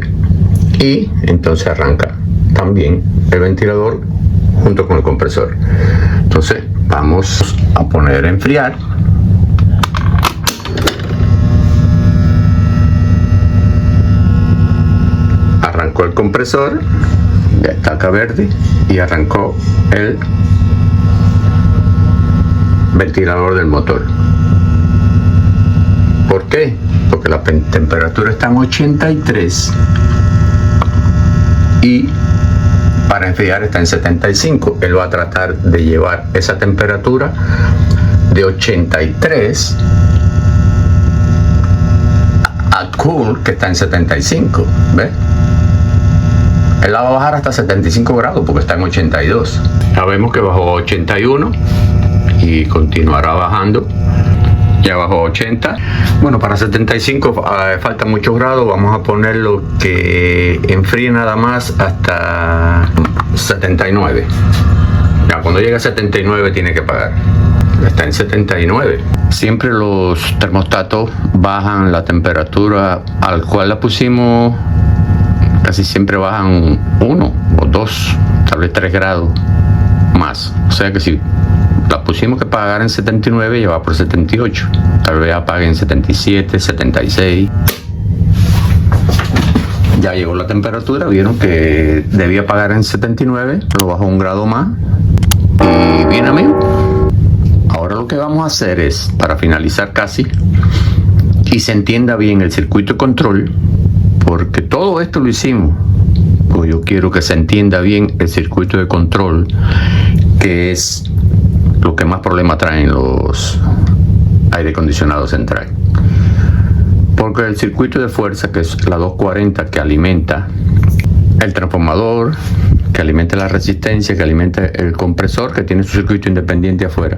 y entonces arranca también el ventilador junto con el compresor. Entonces vamos a poner a enfriar. Arrancó el compresor, ya está acá verde, y arrancó el ventilador del motor. ¿Por qué? Porque la temperatura está en 83 y para enfriar está en 75. Él va a tratar de llevar esa temperatura de 83 a cool, que está en 75. ¿Ves? Él la va a bajar hasta 75 grados porque está en 82. Ya vemos que bajó a 81 y continuará bajando. Ya bajó a 80. Bueno, para 75 falta muchos grados. Vamos a ponerlo que enfríe nada más hasta 79. Ya cuando llegue a 79 tiene que pagar. Está en 79. Siempre los termostatos bajan la temperatura al cual la pusimos. Casi siempre bajan 1 o 2, tal vez 3 grados más. O sea que si la pusimos que pagar en 79, ya va por 78. Tal vez apague en 77, 76. Ya llegó la temperatura, vieron que debía pagar en 79, lo bajó 1 grado más. Y bien, amigos, ahora lo que vamos a hacer es, para finalizar casi, y se entienda bien el circuito de control, porque todo esto lo hicimos, pues yo quiero que se entienda bien el circuito de control, que es lo que más problemas traen los aire acondicionados central. Porque el circuito de fuerza, que es la 240, que alimenta el transformador, que alimenta la resistencia, que alimenta el compresor, que tiene su circuito independiente afuera,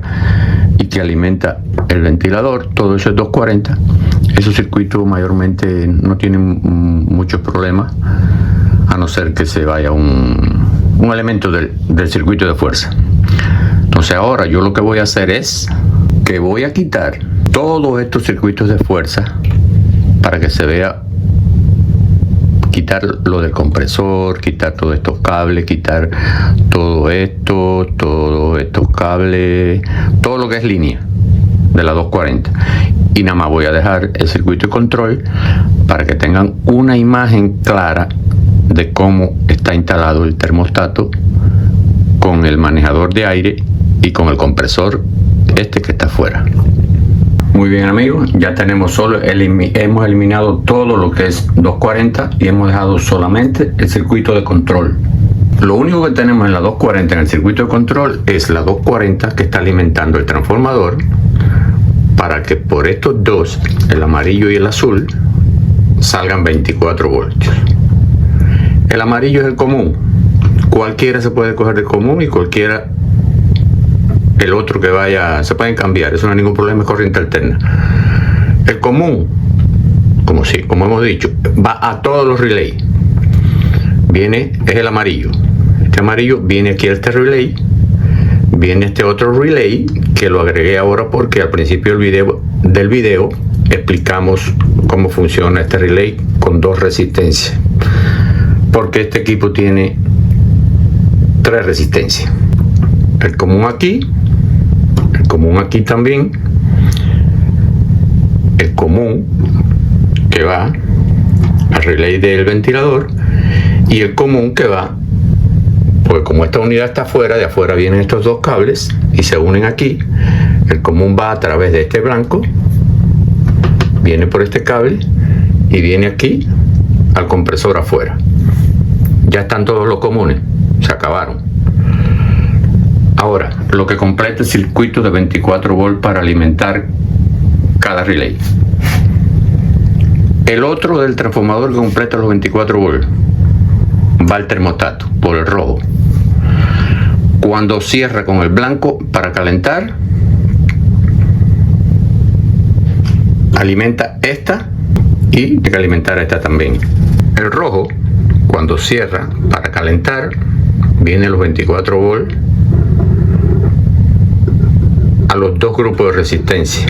y que alimenta el ventilador, todo eso es 240. Esos circuitos mayormente no tienen muchos problemas, a no ser que se vaya un elemento del circuito de fuerza. Entonces ahora yo lo que voy a hacer es que voy a quitar todos estos circuitos de fuerza para que se vea, quitar lo del compresor, quitar todos estos cables, quitar todo esto, todos estos cables, todo lo que es línea de la 240. Y nada más voy a dejar el circuito de control para que tengan una imagen clara de cómo está instalado el termostato con el manejador de aire y con el compresor que está afuera. Muy bien, amigos, ya tenemos hemos eliminado todo lo que es 240 y hemos dejado solamente el circuito de control. Lo único que tenemos en la 240 en el circuito de control es la 240 que está alimentando el transformador para que por estos dos, el amarillo y el azul, salgan 24 voltios. El amarillo es el común. Cualquiera se puede coger el común y cualquiera el otro que vaya, se pueden cambiar, eso no hay ningún problema, es corriente alterna. El común, como hemos dicho, va a todos los relays. Es el amarillo. Este amarillo viene aquí a este relay, viene este otro relay que lo agregué ahora porque al principio del video explicamos cómo funciona este relay con 2 resistencias, porque este equipo tiene 3 resistencias. El común aquí también, el común que va al relay del ventilador y el común que va, pues como esta unidad está afuera, de afuera vienen estos 2 cables y se unen aquí. El común va a través de este blanco, viene por este cable y viene aquí al compresor afuera. Ya están todos los comunes, se acabaron. Ahora, lo que completa el circuito de 24 volts para alimentar cada relay. El otro del transformador que completa los 24 volts va al termostato por el rojo. Cuando cierra con el blanco para calentar, alimenta esta y tiene que alimentar esta también. El rojo, cuando cierra para calentar, viene los 24 volts a los 2 grupos de resistencia.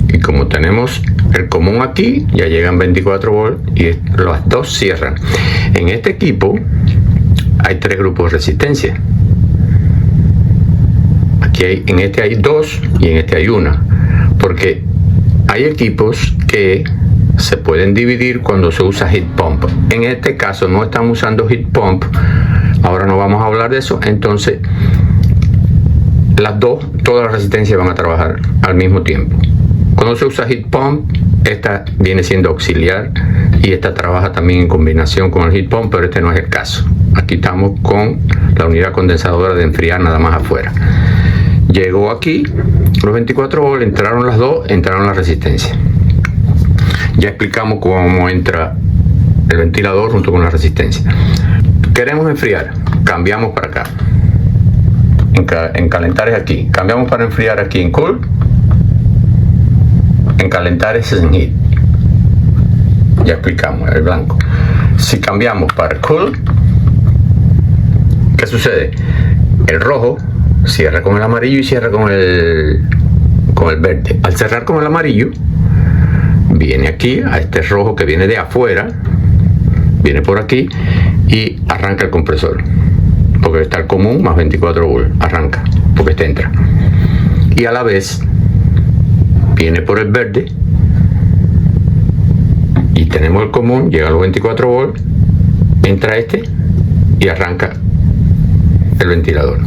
Y como tenemos el común aquí, ya llegan 24 volts y los 2 cierran. En este equipo hay 3 grupos de resistencia. En este hay 2 y en este hay 1, porque hay equipos que se pueden dividir cuando se usa heat pump. En este caso no están usando heat pump, ahora no vamos a hablar de eso. Entonces todas las resistencias van a trabajar al mismo tiempo. Cuando se usa heat pump, esta viene siendo auxiliar y esta trabaja también en combinación con el heat pump, pero este no es el caso. Aquí estamos con la unidad condensadora de enfriar nada más afuera. Llegó aquí los 24 volts, entraron las dos, entraron la resistencia. Ya explicamos cómo entra el ventilador junto con la resistencia. Queremos enfriar, cambiamos para acá. En calentar es aquí. Cambiamos para enfriar aquí en cool. En calentar es en heat. Ya explicamos el blanco. Si cambiamos para cool, ¿qué sucede? El rojo cierra con el amarillo y cierra con el verde. Al cerrar con el amarillo, viene aquí a este rojo que viene de afuera, viene por aquí y arranca el compresor, porque está el común más 24 volts, arranca, porque este entra. Y a la vez viene por el verde y tenemos el común, llega a los 24 volts, entra este y arranca el ventilador.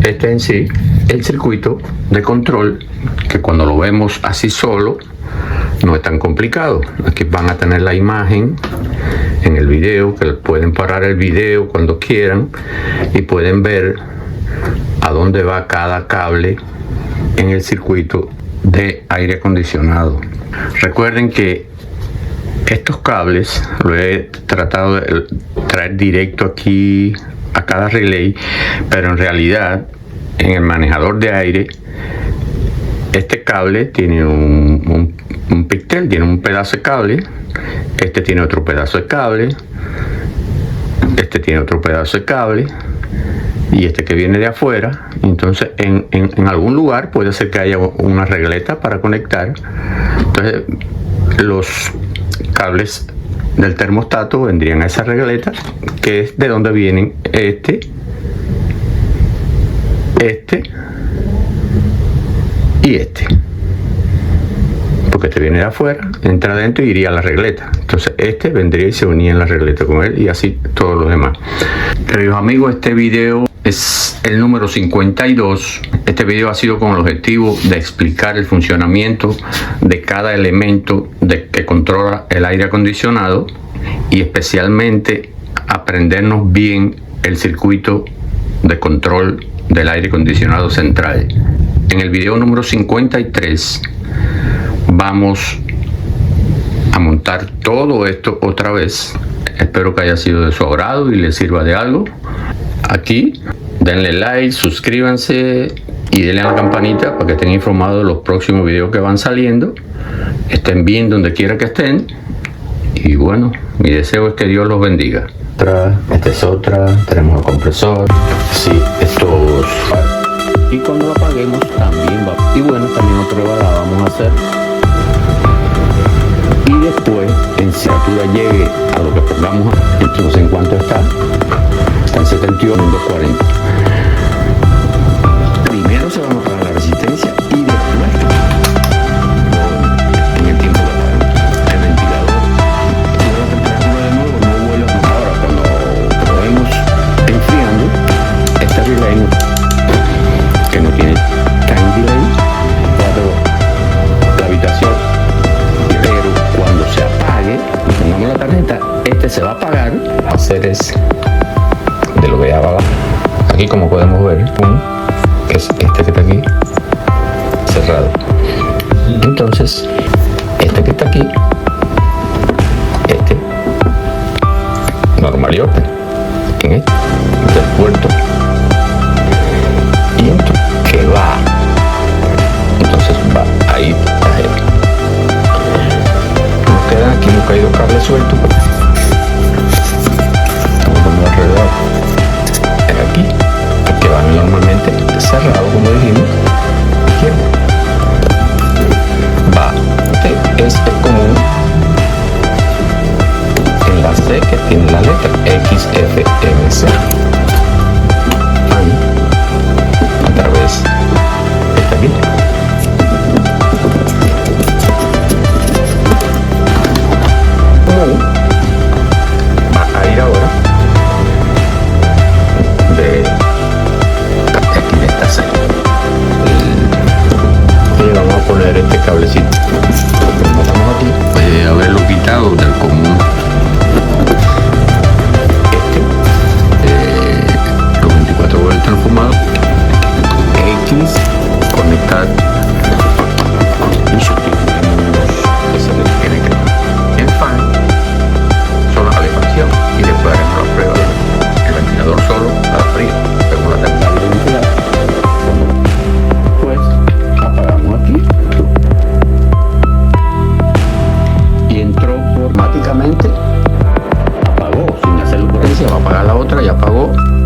Este en sí, el circuito de control, que cuando lo vemos así solo no es tan complicado. Aquí van a tener la imagen en el video, que pueden parar el video cuando quieran y pueden ver a dónde va cada cable en el circuito de aire acondicionado. Recuerden que estos cables lo he tratado de traer directo aquí a cada relay, pero en realidad en el manejador de aire este cable tiene un pigtail, tiene un pedazo de cable, este tiene otro pedazo de cable, este tiene otro pedazo de cable y este que viene de afuera. Entonces en algún lugar puede ser que haya una regleta para conectar. Entonces los cables del termostato vendrían a esa regleta, que es de donde vienen este y este, porque este viene de afuera, entra adentro y iría a la regleta. Entonces este vendría y se unía en la regleta con él, y así todos los demás. Queridos amigos, este video es el número 52. Este video ha sido con el objetivo de explicar el funcionamiento de cada elemento que controla el aire acondicionado, y especialmente aprendernos bien el circuito de control del aire acondicionado central. En el video número 53 vamos a montar todo esto otra vez. Espero que haya sido de su agrado y les sirva de algo. Aquí denle like, suscríbanse y denle a la campanita para que estén informados de los próximos videos que van saliendo. Estén bien donde quiera que estén. Y bueno, mi deseo es que Dios los bendiga. Esta es otra, tenemos el compresor. Sí, estos. Y cuando lo apaguemos también va. Y bueno, también otra prueba la vamos a hacer. Y después, en temperatura llegue a lo que pongamos, entonces en cuanto está en 71, en 240. Primero se va a notar la resistencia y después, en el tiempo que el ventilador sube la temperatura de nuevo, no vuelve a notar. Ahora, cuando lo vemos enfriando, este relay que no tiene time delay, la habitación, pero cuando se apague y pongamos la tarjeta, este se va a apagar. Hacer es de lo que ya va abajo. Aquí, como podemos ver, es este que está aquí cerrado. Entonces este que está aquí, este normal y open en este del puerto, y esto que va, entonces va ahí. Nos quedan aquí, nos ha caído cable suelto, estamos poniendo alrededor. Es aquí que van normalmente cerrado, como dijimos. Izquierda va, este es el común enlace que tiene la letra XFMC.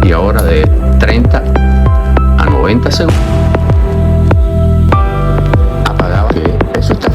y ahora de 30 a 90 segundos apagaba, que eso está